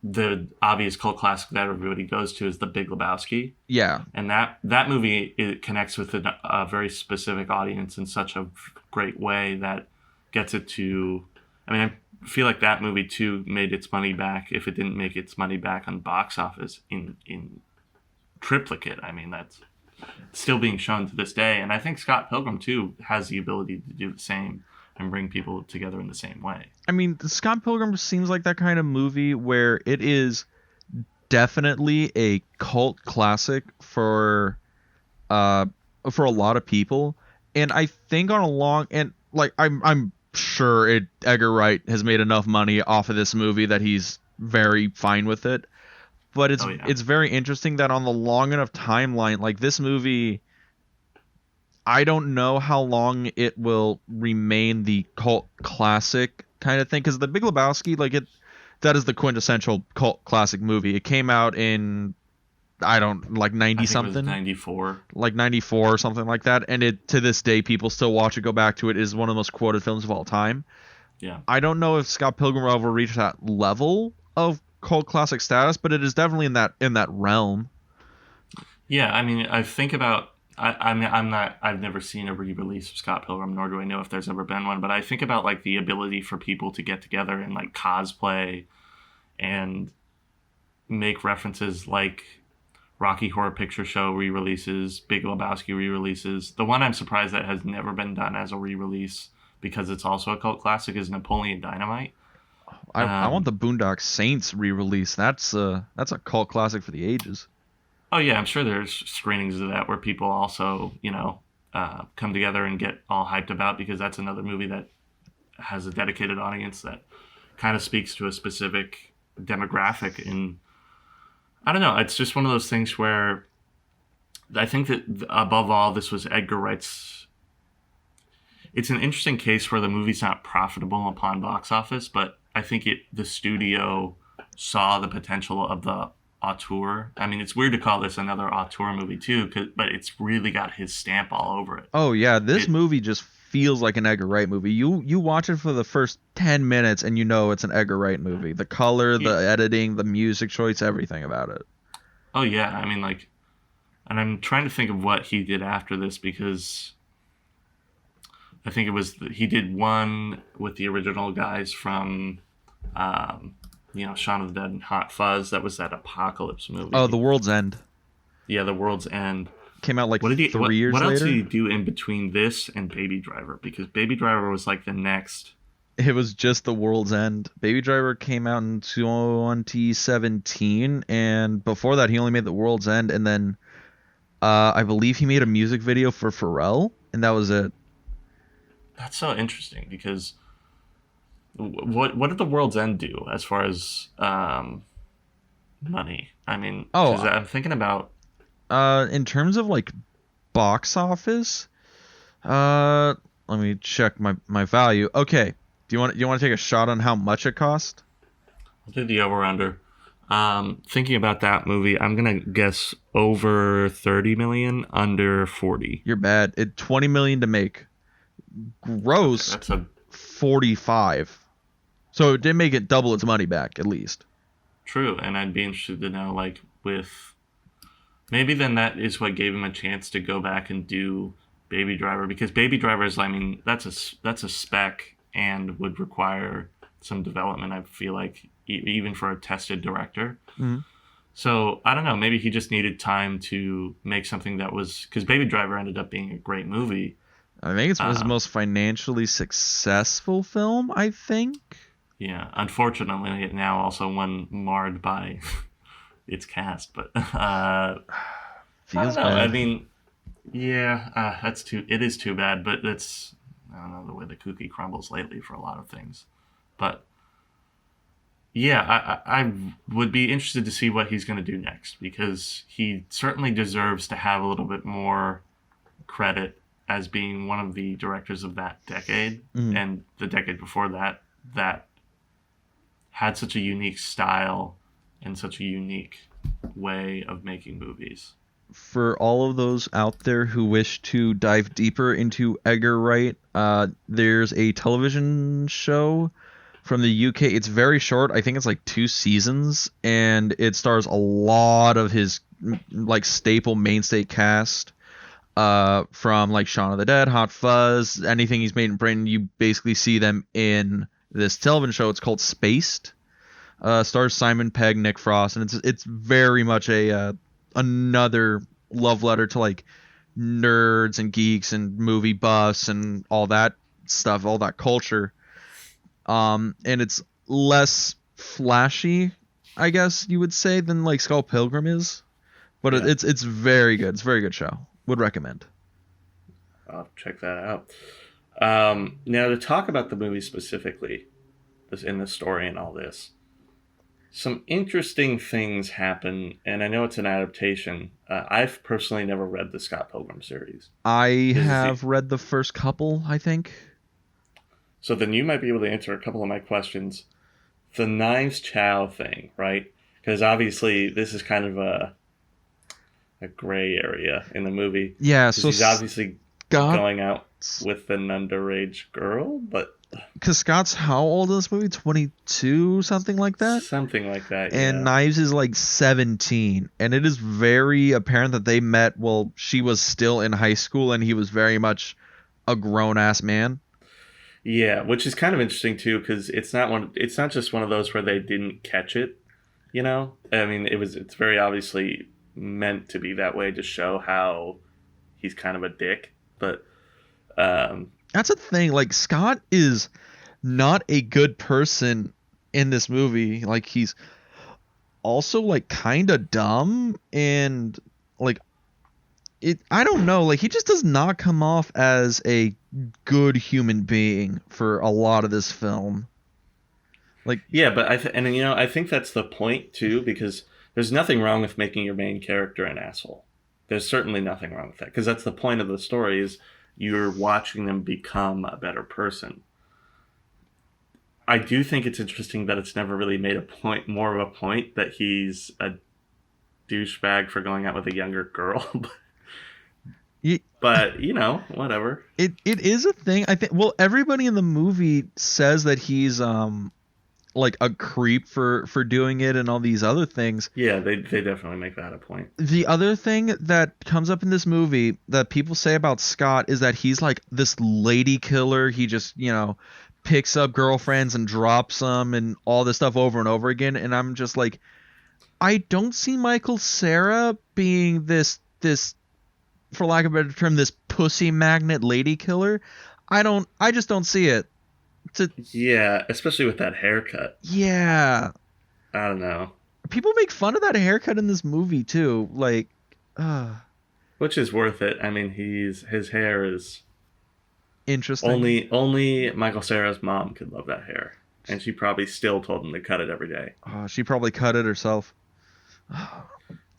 C: the obvious cult classic that everybody goes to is The Big Lebowski.
B: Yeah.
C: And that movie, it connects with a very specific audience in such a great way that gets it to... I mean, I feel like that movie, too, made its money back, if it didn't make its money back on box office, in triplicate. I mean, that's still being shown to this day. And I think Scott Pilgrim, too, has the ability to do the same and bring people together in the same way.
B: I mean, Scott Pilgrim seems like that kind of movie where it is definitely a cult classic for a lot of people. And I think I'm sure Edgar Wright has made enough money off of this movie that he's very fine with it. But it's very interesting that on the long enough timeline, like this movie, I don't know how long it will remain the cult classic kind of thing, because The Big Lebowski, that is the quintessential cult classic movie. It came out in 90 something,
C: 94,
B: like 94 or something like that, and it to this day people still watch it, go back to it. Is one of the most quoted films of all time.
C: Yeah,
B: I don't know if Scott Pilgrim will ever reach that level of cult classic status, but it is definitely in that realm.
C: Yeah, I mean, I think about I've never seen a re-release of Scott Pilgrim, nor do I know if there's ever been one. But I think about like the ability for people to get together and like cosplay and make references like Rocky Horror Picture Show re-releases, Big Lebowski re-releases. The one I'm surprised that has never been done as a re-release because it's also a cult classic is Napoleon Dynamite.
B: I want the Boondock Saints re-release. That's a cult classic for the ages.
C: Oh yeah, I'm sure there's screenings of that where people also, come together and get all hyped about because that's another movie that has a dedicated audience that kind of speaks to a specific demographic. And I don't know, it's just one of those things where I think that above all, this was Edgar Wright's. It's an interesting case where the movie's not profitable upon box office, but I think the studio saw the potential of the auteur. I mean, it's weird to call this another auteur movie too, but it's really got his stamp all over it.
B: Oh yeah, this movie just feels like an Edgar Wright movie. You watch it for the first 10 minutes and you know it's an Edgar Wright movie. The color, the editing, the music choice, everything about it.
C: Oh yeah, I mean and I'm trying to think of what he did after this because I think he did one with the original guys from Shaun of the Dead and Hot Fuzz. That was that apocalypse movie.
B: Oh, The World's End.
C: Yeah, The World's End.
B: Came out like 3 years later.
C: What else did he do in between this and Baby Driver? Because Baby Driver was like the next.
B: It was just The World's End. Baby Driver came out in 2017, and before that he only made The World's End, and then I believe he made a music video for Pharrell, and that was it.
C: That's so interesting because what did The World's End do as far as money? I mean, I'm thinking about
B: in terms of like box office. Let me check my value. Okay, do you want to take a shot on how much it cost?
C: I'll do the over under. Thinking about that movie, I'm gonna guess over 30 million, under 40.
B: You're bad. It 20 million to make. Gross.
C: That's a
B: 45. So it did make it double its money back at least.
C: True, and I'd be interested to know, like, with maybe then that is what gave him a chance to go back and do Baby Driver, because Baby Driver is, I mean, that's a spec and would require some development. I feel like even for a tested director.
B: Mm-hmm.
C: So I don't know. Maybe he just needed time to make something that was, because Baby Driver ended up being a great movie.
B: I think it's his most financially successful film, I think.
C: Yeah, unfortunately, it now also one marred by its cast, but
B: feels
C: I don't know.
B: bad.
C: I mean, yeah, it is too bad, but that's, I don't know, the way the cookie crumbles lately for a lot of things. But yeah, I would be interested to see what he's going to do next, because he certainly deserves to have a little bit more credit as being one of the directors of that decade, and the decade before that had such a unique style and such a unique way of making movies.
B: For all of those out there who wish to dive deeper into Edgar Wright, there's a television show from the UK. It's very short. I think it's like 2 seasons, and it stars a lot of his like staple mainstay cast. From like Shaun of the Dead, Hot Fuzz, anything he's made in Britain, you basically see them in this television show. It's called Spaced. Stars Simon Pegg, Nick Frost, and it's very much another love letter to like nerds and geeks and movie buffs and all that stuff, all that culture. And it's less flashy, I guess you would say, than like Scott Pilgrim is, but yeah. It's very good. It's a very good show. Would recommend.
C: I'll check that out. Now, to talk about the movie specifically, in the story and all this, some interesting things happen, and I know it's an adaptation. I've personally never read the Scott Pilgrim series.
B: I have read the first couple, I think.
C: So then you might be able to answer a couple of my questions. The Knives Chow thing, right? Because obviously this is kind of a gray area in the movie.
B: Yeah, so
C: he's obviously going out with an underage girl, but
B: because Scott's how old in this movie? 22, something like that.
C: Something like that.
B: And
C: yeah.
B: Knives is like 17, and it is very apparent that they met while she was still in high school, and he was very much a grown ass man.
C: Yeah, which is kind of interesting too, because it's not just one of those where they didn't catch it. You know, I mean, it's very obviously meant to be that way to show how he's kind of a dick, but
B: that's a thing. Like, Scott is not a good person in this movie. Like, he's also like kind of dumb, and like I don't know, like he just does not come off as a good human being for a lot of this film. Like,
C: yeah, but I think that's the point too, because there's nothing wrong with making your main character an asshole. There's certainly nothing wrong with that, because that's the point of the story, is you're watching them become a better person. I do think it's interesting that it's never really made more of a point that he's a douchebag for going out with a younger girl. But, whatever.
B: It is a thing. I think, well, everybody in the movie says that he's like a creep for doing it and all these other things.
C: Yeah, they definitely make that a point.
B: The other thing that comes up in this movie that people say about Scott is that he's like this lady killer. He just, picks up girlfriends and drops them and all this stuff over and over again. And I'm just like, I don't see Michael Cera being this, for lack of a better term, this pussy magnet lady killer. I just don't see it.
C: Yeah, especially with that haircut.
B: Yeah.
C: I don't know.
B: People make fun of that haircut in this movie too. Like,
C: which is worth it. I mean, his hair is
B: interesting.
C: Only Michael Cera's mom could love that hair, and she probably still told him to cut it every day.
B: She probably cut it herself.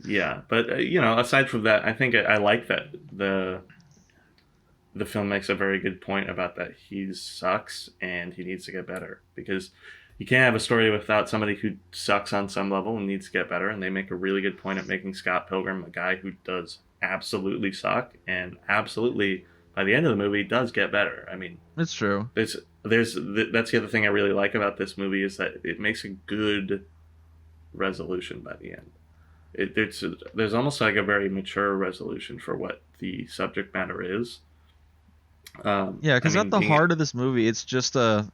C: Yeah, but aside from that, I think I like that the film makes a very good point about that he sucks and he needs to get better, because you can't have a story without somebody who sucks on some level and needs to get better. And they make a really good point at making Scott Pilgrim a guy who does absolutely suck and absolutely, by the end of the movie, does get better. I mean,
B: it's true.
C: That's the other thing I really like about this movie, is that it makes a good resolution by the end. There's almost like a very mature resolution for what the subject matter is.
B: Yeah, because at the heart of this movie, it's just a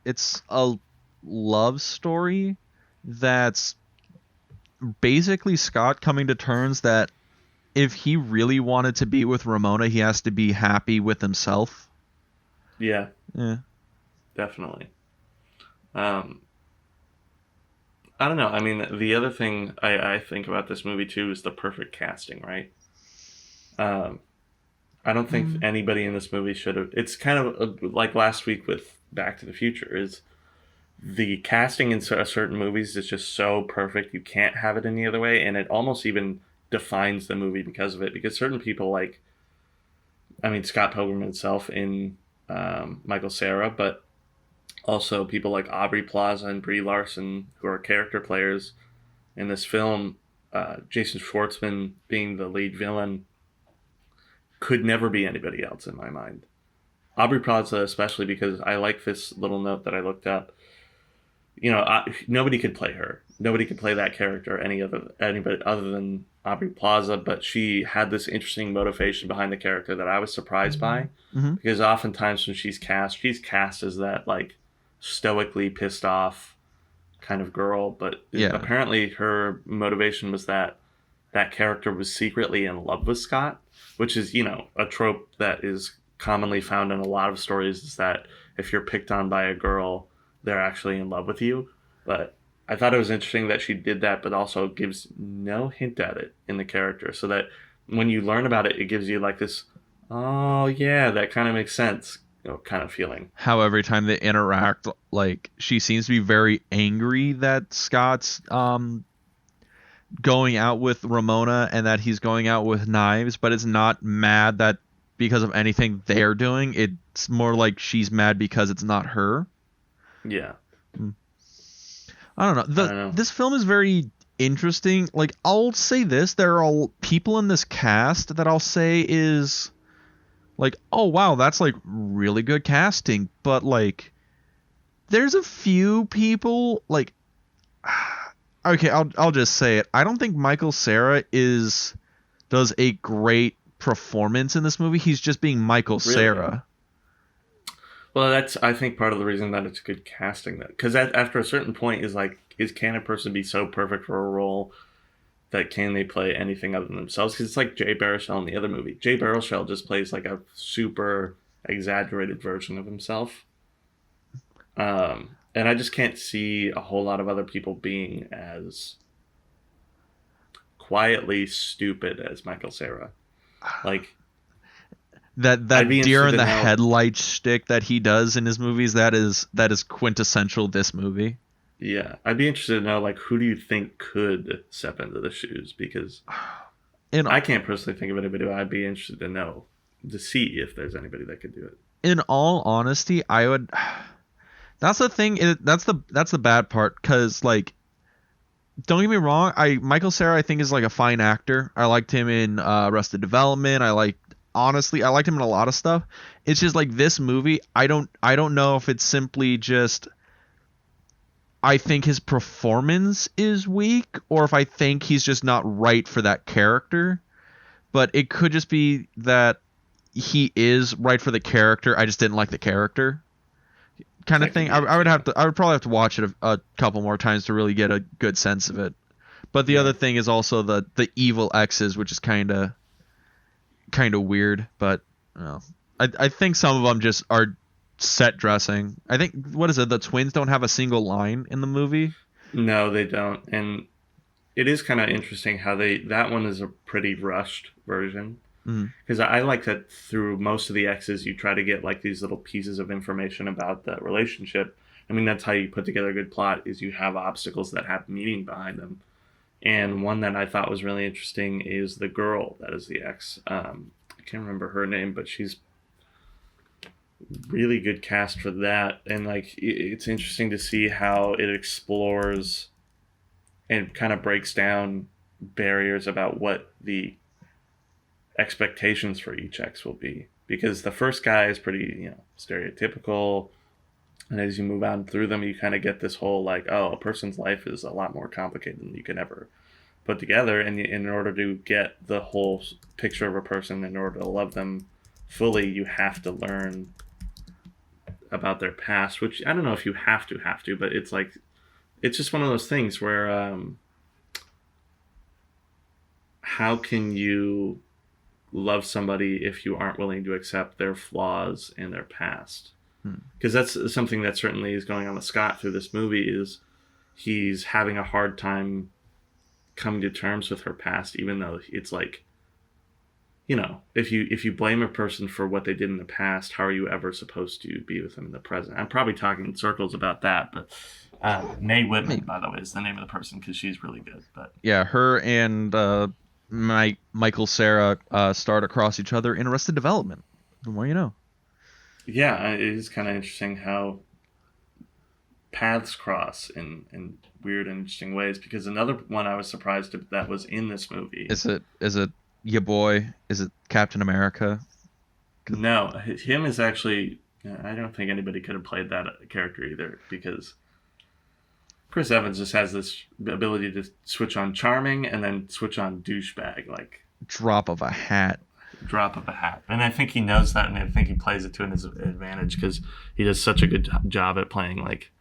B: love story that's basically Scott coming to terms that if he really wanted to be with Ramona, he has to be happy with himself.
C: Yeah.
B: Yeah.
C: Definitely. I don't know. I mean, the other thing I think about this movie too is the perfect casting, right? I don't think anybody in this movie should have. It's kind of like last week with Back to the Future. Is the casting in certain movies is just so perfect, you can't have it any other way, and it almost even defines the movie because of it. Because certain people, like, I mean, Scott Pilgrim himself in Michael Cera, but also people like Aubrey Plaza and Brie Larson, who are character players in this film. Jason Schwartzman being the lead villain could never be anybody else in my mind. Aubrey Plaza especially, because I like this little note that I looked up. Nobody could play her. Nobody could play that character anybody other than Aubrey Plaza, but she had this interesting motivation behind the character that I was surprised by.
B: Mm-hmm.
C: Because oftentimes when she's cast as that, like, stoically pissed off kind of girl, but apparently her motivation was that character was secretly in love with Scott, which is, a trope that is commonly found in a lot of stories, is that if you're picked on by a girl, they're actually in love with you. But I thought it was interesting that she did that, but also gives no hint at it in the character, so that when you learn about it, it gives you like this, oh yeah, that kind of makes sense, kind of feeling.
B: How every time they interact, like, she seems to be very angry that Scott's going out with Ramona and that he's going out with Knives, but it's not mad that because of anything they're doing. It's more like she's mad because it's not her.
C: Yeah.
B: I don't know. This film is very interesting. Like, I'll say this, there are people in this cast that I'll say is like, oh wow, that's like really good casting, but like there's a few people like okay, I'll just say it. I don't think Michael Cera does a great performance in this movie. He's just being Michael
C: Really?
B: Cera.
C: Well, that's I think part of the reason that it's good casting. That because after a certain point can a person be so perfect for a role that can they play anything other than themselves? Because it's like Jay Baruchel in the other movie. Jay Baruchel just plays like a super exaggerated version of himself. And I just can't see a whole lot of other people being as quietly stupid as Michael Cera. Like
B: that
C: I'd be
B: deer
C: interested
B: in
C: to
B: the
C: know-
B: headlight shtick that he does in his movies, that is quintessential this movie.
C: Yeah, I'd be interested to know, like, who do you think could step into the shoes? Because
B: In
C: I can't personally think of anybody, but I'd be interested to know, to see if there's anybody that could do it.
B: in all honesty, I would. That's the thing. That's the bad part. Cause like, don't get me wrong. Michael Cera I think is like a fine actor. I liked him in Arrested Development. Honestly, I liked him in a lot of stuff. It's just like this movie. I don't know if it's simply just. I think his performance is weak, or if I think he's just not right for that character. But it could just be that he is right for the character. I just didn't like the character, kind of thing. I would probably have to watch it a couple more times to really get a good sense of it. But the other thing is also the evil exes, which is kind of weird. But I think some of them just are set dressing. I think what is it? The twins don't have a single line in the movie.
C: No, they don't. And it is kind of interesting how that one is a pretty rushed version. Because I like that through most of the X's, you try to get like these little pieces of information about the relationship. I mean, that's how you put together a good plot, is you have obstacles that have meaning behind them. And one that I thought was really interesting is the girl that is the X. I can't remember her name, but she's really good cast for that. And like, it's interesting to see how it explores and kind of breaks down barriers about what the expectations for each X will be, because the first guy is pretty stereotypical, and as you move on through them you kind of get this whole like, oh, a person's life is a lot more complicated than you can ever put together, and in order to get the whole picture of a person, in order to love them fully, you have to learn about their past, which I don't know if you have to, but it's like, it's just one of those things where how can you love somebody if you aren't willing to accept their flaws and their past? Because that's something that certainly is going on with Scott through this movie, is he's having a hard time coming to terms with her past, even though it's like, if you blame a person for what they did in the past, how are you ever supposed to be with them in the present? I'm probably talking in circles about that, but Mae Whitman, by the way, is the name of the person, because she's really good. But
B: yeah, her and Michael Cera starred across each other in Arrested Development. The more you know.
C: Yeah, it is kind of interesting how paths cross in weird and interesting ways, because another one I was surprised that was in this movie.
B: Is it your boy? Is it Captain America?
C: No, him is actually, I don't think anybody could have played that character either, because Chris Evans just has this ability to switch on charming and then switch on douchebag, like
B: drop of a hat.
C: And I think he knows that, and I think he plays it to his advantage, because he does such a good job at playing. Like,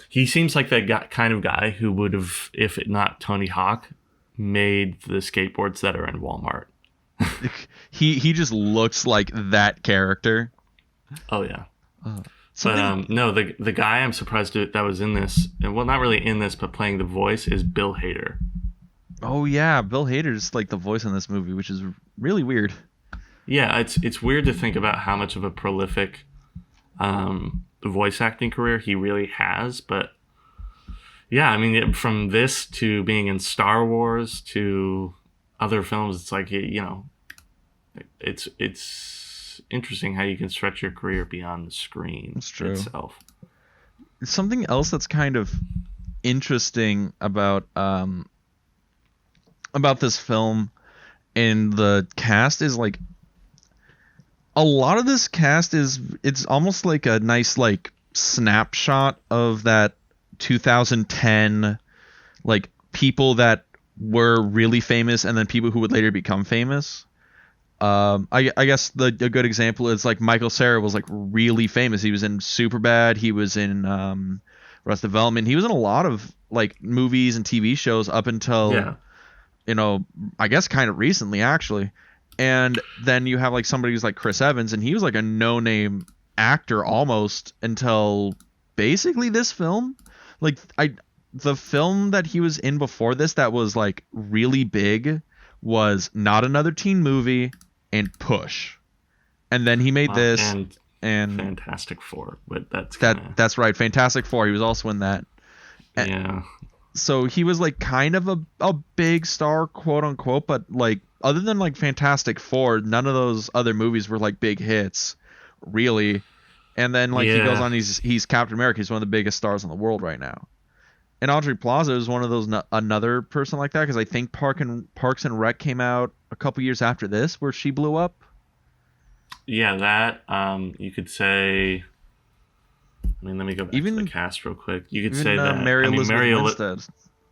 C: he seems like that kind of guy who would have, if it not Tony Hawk, made the skateboards that are in Walmart.
B: he just looks like that character.
C: Oh yeah. But no, the guy I'm surprised that was in this, and well, not really in this, but playing the voice, is Bill Hader.
B: Oh yeah, Bill Hader's like the voice in this movie, which is really weird.
C: Yeah, it's weird to think about how much of a prolific voice acting career he really has, but yeah, I mean, from this to being in Star Wars to other films, it's like, it's interesting how you can stretch your career beyond the screen itself.
B: Something else that's kind of interesting about this film and the cast is like, a lot of this cast it's almost like a nice like snapshot of that 2010 like people that were really famous and then people who would later become famous. I guess a good example is like Michael Cera was like really famous. He was in Superbad. He was in Arrested Development. He was in a lot of like movies and TV shows up until
C: Yeah.
B: I guess kind of recently actually. And then you have like somebody who's like Chris Evans, and he was like a no-name actor almost until basically this film. Like the film that he was in before this that was like really big was Not Another Teen Movie and Push. And then he made this and
C: Fantastic Four, but
B: that's right, Fantastic Four. He was also in that.
C: Yeah.
B: So he was like kind of a big star, quote unquote, but like other than like Fantastic Four, none of those other movies were like big hits, really. And then like he goes on, he's Captain America. He's one of the biggest stars in the world right now. And Audrey Plaza is one of those another person like that, because I think Parks and Rec came out a couple years after this, where she blew up.
C: Yeah, that you could say. I mean, let me go back to the cast real quick. You could say that
B: Mary Elizabeth Winstead.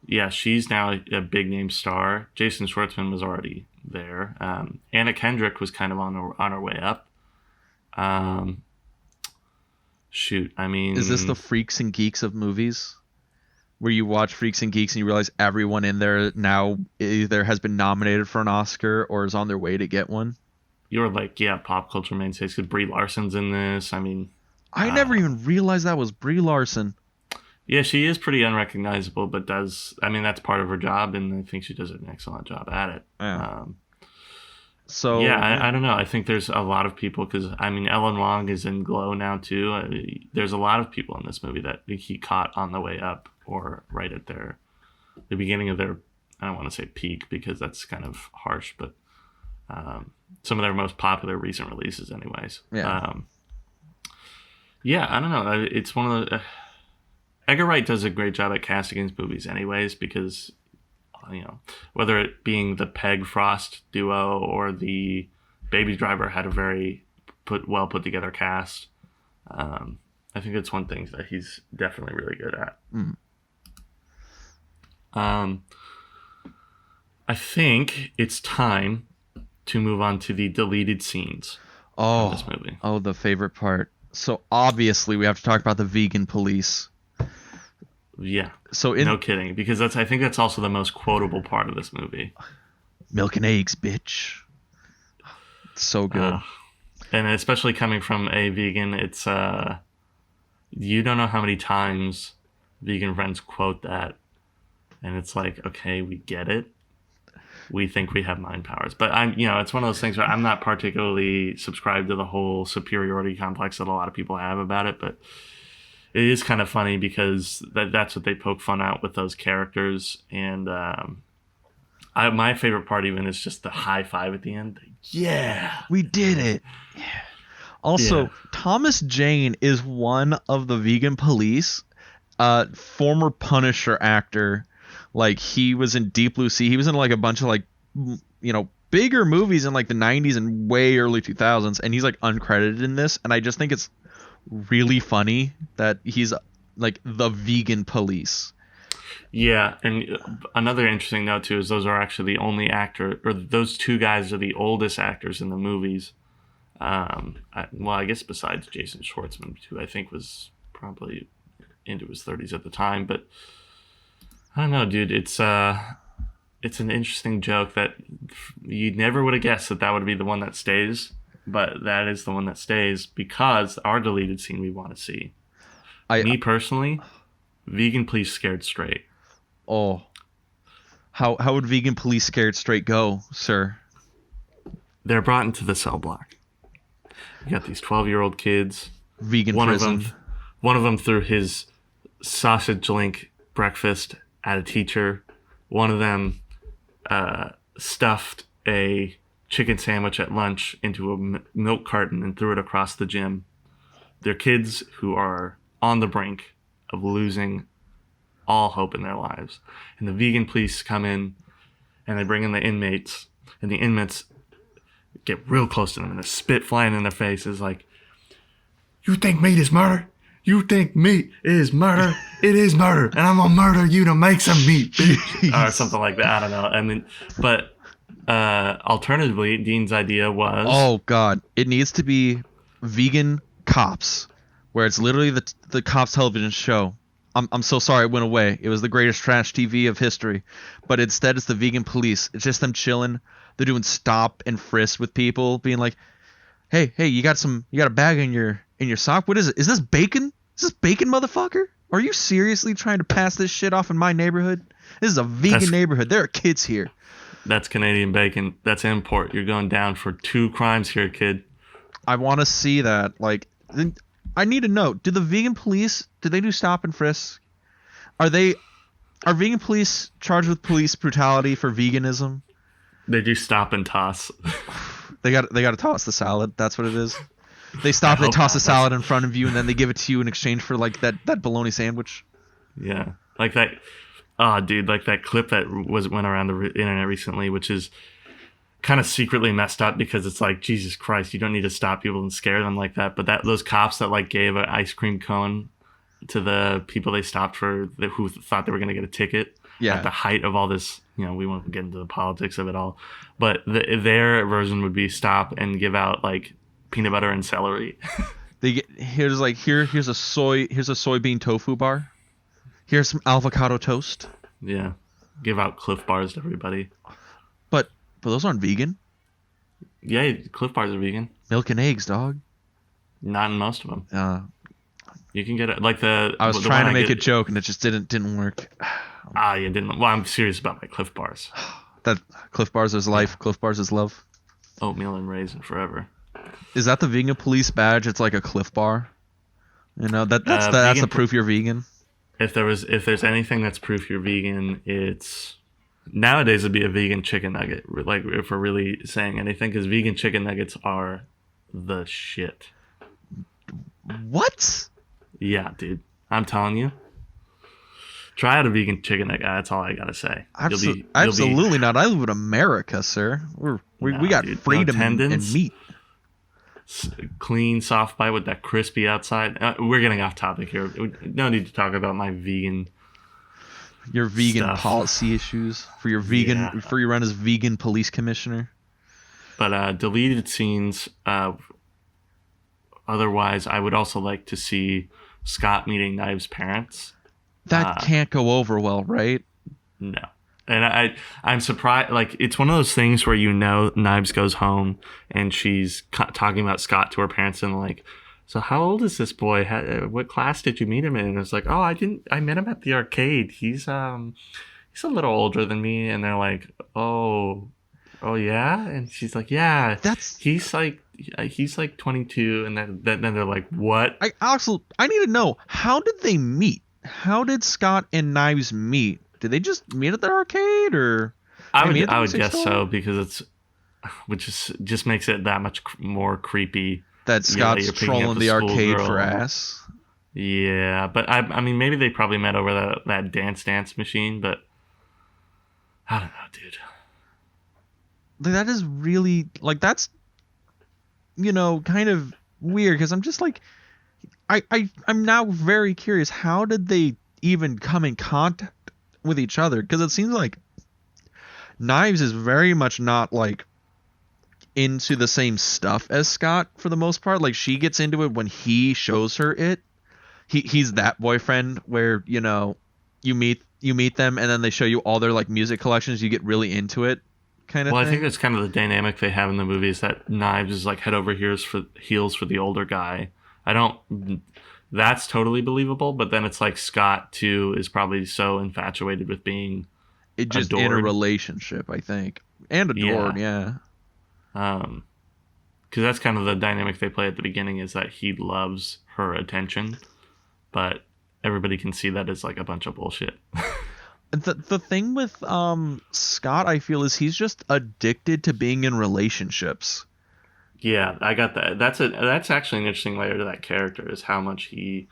C: Yeah, she's now a big name star. Jason Schwartzman was already there. Anna Kendrick was kind of on her way up. Shoot, I mean,
B: is this the Freaks and Geeks of movies? Where you watch Freaks and Geeks and you realize everyone in there now either has been nominated for an Oscar or is on their way to get one?
C: You're like, yeah, pop culture mainstays. Because Brie Larson's in this. I mean,
B: I never even realized that was Brie Larson.
C: Yeah, she is pretty unrecognizable, but that's part of her job, and I think she does an excellent job at it.
B: Yeah.
C: I don't know. I think there's a lot of people, because, I mean, Ellen Wong is in Glow now, too. There's a lot of people in this movie that he caught on the way up, or right at the beginning of their, I don't want to say peak, because that's kind of harsh, but some of their most popular recent releases anyways.
B: Yeah.
C: I don't know. It's one of the... Edgar Wright does a great job at casting his movies anyways, because, whether it being the Peg Frost duo or the Baby Driver had a very well put together cast. I think it's one thing that he's definitely really good at.
B: Mm.
C: I think it's time to move on to the deleted scenes of this movie.
B: Oh, the favorite part. So obviously we have to talk about the vegan police.
C: Yeah.
B: So
C: no kidding, because I think that's also the most quotable part of this movie.
B: Milk and eggs, bitch. It's so good.
C: And especially coming from a vegan, it's you don't know how many times vegan friends quote that, and it's like, okay, we get it. We think we have mind powers, but it's one of those things where I'm not particularly subscribed to the whole superiority complex that a lot of people have about it, but it is kind of funny because that's what they poke fun at with those characters. And my favorite part even is just the high five at the end. Yeah,
B: we did it. Yeah. Also, Thomas Jane is one of the vegan police, former Punisher actor. Like, he was in Deep Blue Sea. He was in like a bunch of like, bigger movies in like the 90s and way early 2000s. And he's like uncredited in this. And I just think it's really funny that he's like the vegan police.
C: Yeah, and another interesting note too is those are actually the only those two guys are the oldest actors in the movies. I guess besides Jason Schwartzman, who I think was probably into his 30s at the time, but I don't know, dude. It's an interesting joke that you never would have guessed that would be the one that stays. But that is the one that stays because our deleted scene we want to see. Me personally, vegan police scared straight.
B: Oh. How would vegan police scared straight go, sir?
C: They're brought into the cell block. You got these 12-year-old kids.
B: Vegan prison.
C: One of them threw his sausage link breakfast at a teacher. One of them stuffed a chicken sandwich at lunch into a milk carton and threw it across the gym. They're kids who are on the brink of losing all hope in their lives. And the vegan police come in and they bring in the inmates, and the inmates get real close to them and the spit flying in their face is like, you think meat is murder? You think meat is murder? It is murder, and I'm gonna murder you to make some meat, bitch. Or something like that. I don't know. I mean, but alternatively, Dean's idea was,
B: oh god, it needs to be vegan cops, where it's literally the cops television show. I'm so sorry it went away. It was the greatest trash TV of history, but instead it's the vegan police. It's just them chilling. They're doing stop and frisk with people, being like, hey, you got a bag in your sock? What is it? Is this bacon? Is this bacon, motherfucker? Are you seriously trying to pass this shit off in my neighborhood? This is a vegan neighborhood. There are kids here.
C: That's Canadian bacon. That's import. You're going down for 2 crimes here, kid.
B: I want to see that. Like, I need to know. Do the vegan police? Do they do stop and frisk? Are vegan police charged with police brutality for veganism?
C: They do stop and toss.
B: They got to toss the salad. That's what it is. They stop. They toss the salad in front of you, and then they give it to you in exchange for like that bologna sandwich.
C: Yeah, like that. Oh, dude, like that clip that went around the internet recently, which is kind of secretly messed up because it's like, Jesus Christ, you don't need to stop people and scare them like that. But those cops that like gave an ice cream cone to the people they stopped who thought they were going to get a ticket.
B: Yeah.
C: At the height of all this, we won't get into the politics of it all, but their version would be stop and give out like peanut butter and celery.
B: Here's a soybean tofu bar. Here's some avocado toast.
C: Yeah, give out Cliff Bars to everybody.
B: But those aren't vegan.
C: Yeah, Cliff Bars are vegan.
B: Milk and eggs, dog.
C: Not in most of them. You can get it like I
B: was trying to make a joke and it just didn't work.
C: You didn't. Well, I'm serious about my Cliff Bars.
B: That Cliff Bars is life. Yeah. Cliff Bars is love.
C: Oatmeal and raisin forever.
B: Is that the vegan police badge? It's like a Cliff Bar. That's the proof you're vegan.
C: If there's anything that's proof you're vegan, it's nowadays it'd be a vegan chicken nugget. Like if we're really saying anything, because vegan chicken nuggets are the shit.
B: What?
C: Yeah, dude. I'm telling you. Try out a vegan chicken nugget. That's all I gotta say.
B: Absolutely not. I live in America, sir. We got freedom and meat.
C: Clean, soft bite with that crispy outside. We're getting off topic here. No need to talk about my vegan.
B: Your vegan
C: stuff.
B: Policy issues for your vegan for your run as vegan police commissioner.
C: But deleted scenes. Otherwise, I would also like to see Scott meeting Knives' parents.
B: That can't go over well, right?
C: No. And I'm surprised. Like, it's one of those things where Knives goes home and she's talking about Scott to her parents and like, so how old is this boy? What class did you meet him in? And it's like, oh, I met him at the arcade. He's a little older than me. And they're like, oh yeah. And she's like, yeah, he's like 22. And then they're like, what?
B: I need to know, how did they meet? How did Scott and Knives meet? Did they just meet at the arcade, or?
C: I would guess so, because which just makes it that much more creepy.
B: That Scott's trolling the arcade for ass.
C: Yeah, but I mean, maybe they probably met over that dance machine, but I don't know, dude.
B: That is really that's kind of weird, because I'm just like, I'm now very curious. How did they even come in contact with each other? Because it seems like Knives is very much not like into the same stuff as Scott for the most part. Like, she gets into it when he shows her it. He's that boyfriend where you meet them and then they show you all their like music collections. You get really into it, kind of.
C: Well,
B: thing.
C: I think that's kind of the dynamic they have in the movie, is that Knives is like head over heels for the older guy. That's totally believable, but then it's like Scott too is probably so infatuated with being adored.
B: In a relationship, I think, and adored, yeah.
C: Because that's kind of the dynamic they play at the beginning, is that he loves her attention, but everybody can see that as like a bunch of bullshit.
B: The thing with Scott, I feel, is he's just addicted to being in relationships.
C: Yeah, I got that. That's actually an interesting layer to that character, is how much he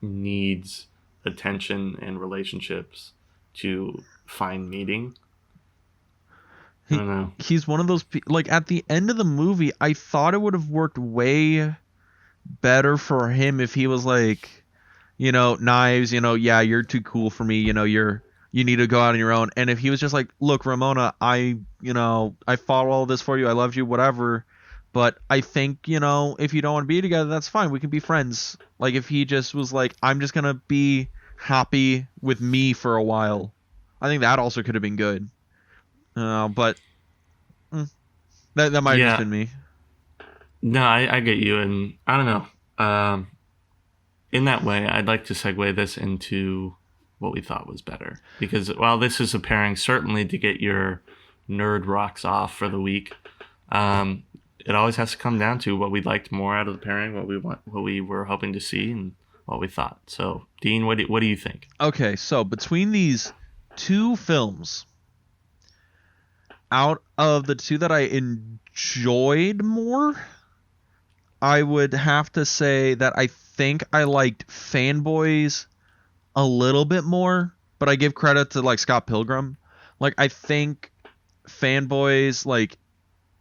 C: needs attention and relationships to find meaning. I don't know.
B: He's one of those like at the end of the movie, I thought it would have worked way better for him if he was like, Knives, yeah, you're too cool for me, you need to go out on your own. And if he was just like, look, Ramona, I fought all this for you, I loved you, whatever, but I think, if you don't want to be together, that's fine, we can be friends. Like if he just was like, I'm just gonna be happy with me for a while, I think that also could have been good. But that might have just been me.
C: No, I get you, and I don't know. In that way, I'd like to segue this into what we thought was better. Because while this is a pairing certainly to get your nerd rocks off for the week, it always has to come down to what we liked more out of the pairing, what we were hoping to see, and what we thought. So, Dean, what do you think?
B: Okay, so between these two films, out of the two that I enjoyed more, I would have to say that I think I liked Fanboys a little bit more, but I give credit to like Scott Pilgrim. Like I think Fanboys like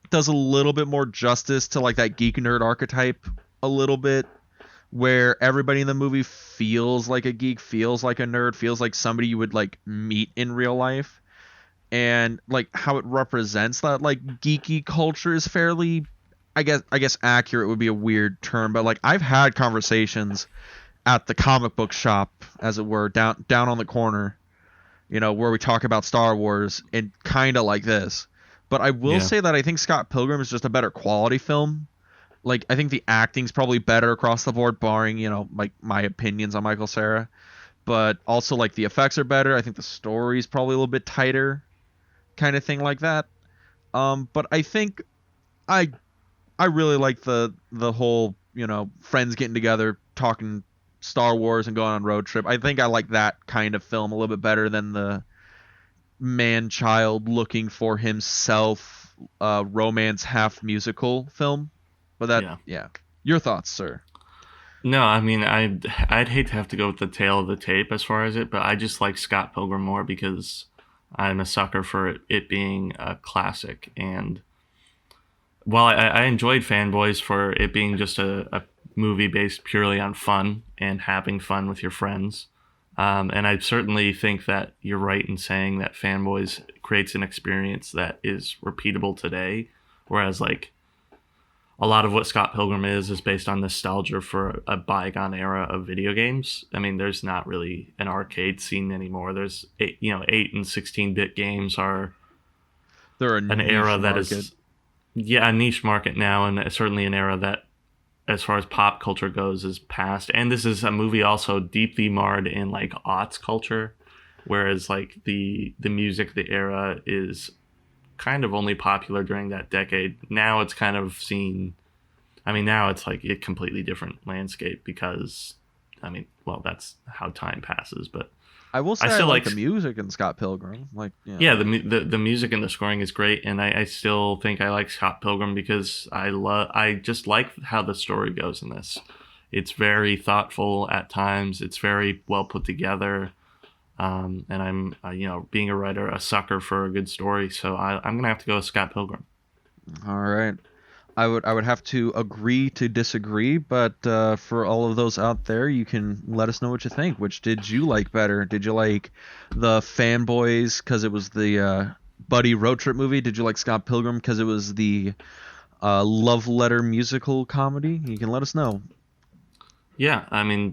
B: does a little bit more justice to like that geek nerd archetype a little bit, where everybody in the movie feels like a geek, feels like a nerd, feels like somebody you would like meet in real life. And like how it represents that like geeky culture is fairly, I guess accurate would be a weird term, but like I've had conversations at the comic book shop, as it were, down on the corner, where we talk about Star Wars and kind of like this. But I will say that I think Scott Pilgrim is just a better quality film. Like I think the acting's probably better across the board, barring like my opinions on Michael Cera, but also like the effects are better. I think the story's probably a little bit tighter, kind of thing like that. But I think I really like the whole, friends getting together, talking Star Wars and going on road trip. I think I like that kind of film a little bit better than the man-child looking for himself romance half musical film. But that, yeah. Your thoughts, sir?
C: No, I mean, I'd hate to have to go with the tail of the tape as far as it, but I just like Scott Pilgrim more because I'm a sucker for it being a classic. And while I enjoyed Fanboys for it being just a movie based purely on fun and having fun with your friends, and I certainly think that you're right in saying that Fanboys creates an experience that is repeatable today, whereas like a lot of what Scott Pilgrim is based on nostalgia for a bygone era of video games. I mean, there's not really an arcade scene anymore. There's 8 and 16-bit games
B: they're
C: an era that is a niche market now, and certainly an era that, as far as pop culture goes, is past. And this is a movie also deeply marred in like aughts culture, whereas like the music, the era is kind of only popular during that decade. Now it's kind of seen, now it's like a completely different landscape because, that's how time passes. But
B: I will say I still like the music in Scott Pilgrim. Like,
C: the music and the scoring is great, and I still think I like Scott Pilgrim because I just like how the story goes in this. It's very thoughtful at times. It's very well put together. And I'm, being a writer, a sucker for a good story. So I'm going to have to go with Scott Pilgrim.
B: All right. I would have to agree to disagree, but for all of those out there, you can let us know what you think. Which did you like better? Did you like the Fanboys because it was the buddy road trip movie? Did you like Scott Pilgrim because it was the love letter musical comedy? You can let us know.
C: Yeah,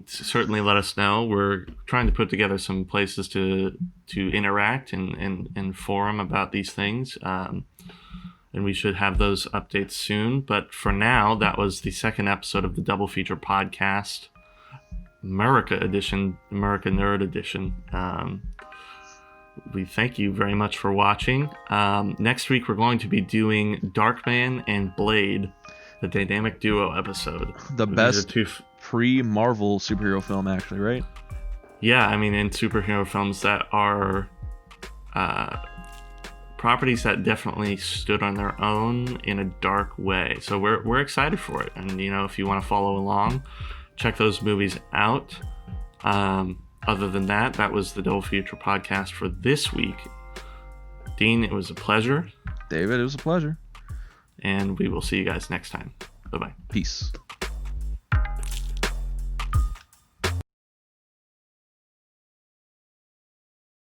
C: certainly let us know. We're trying to put together some places to interact and forum about these things. And we should have those updates soon. But for now, that was the second episode of the Double Feature Podcast, America Edition, America Nerd Edition. We thank you very much for watching. Next week, we're going to be doing Darkman and Blade, the dynamic duo episode.
B: The best pre-Marvel superhero film, actually, right?
C: Yeah, in superhero films that are properties that definitely stood on their own in a dark way. So we're excited for it. And, if you want to follow along, check those movies out. Other than that, that was the Double Feature Podcast for this week. Dean, it was a pleasure.
B: David, it was a pleasure.
C: And we will see you guys next time. Bye-bye.
B: Peace.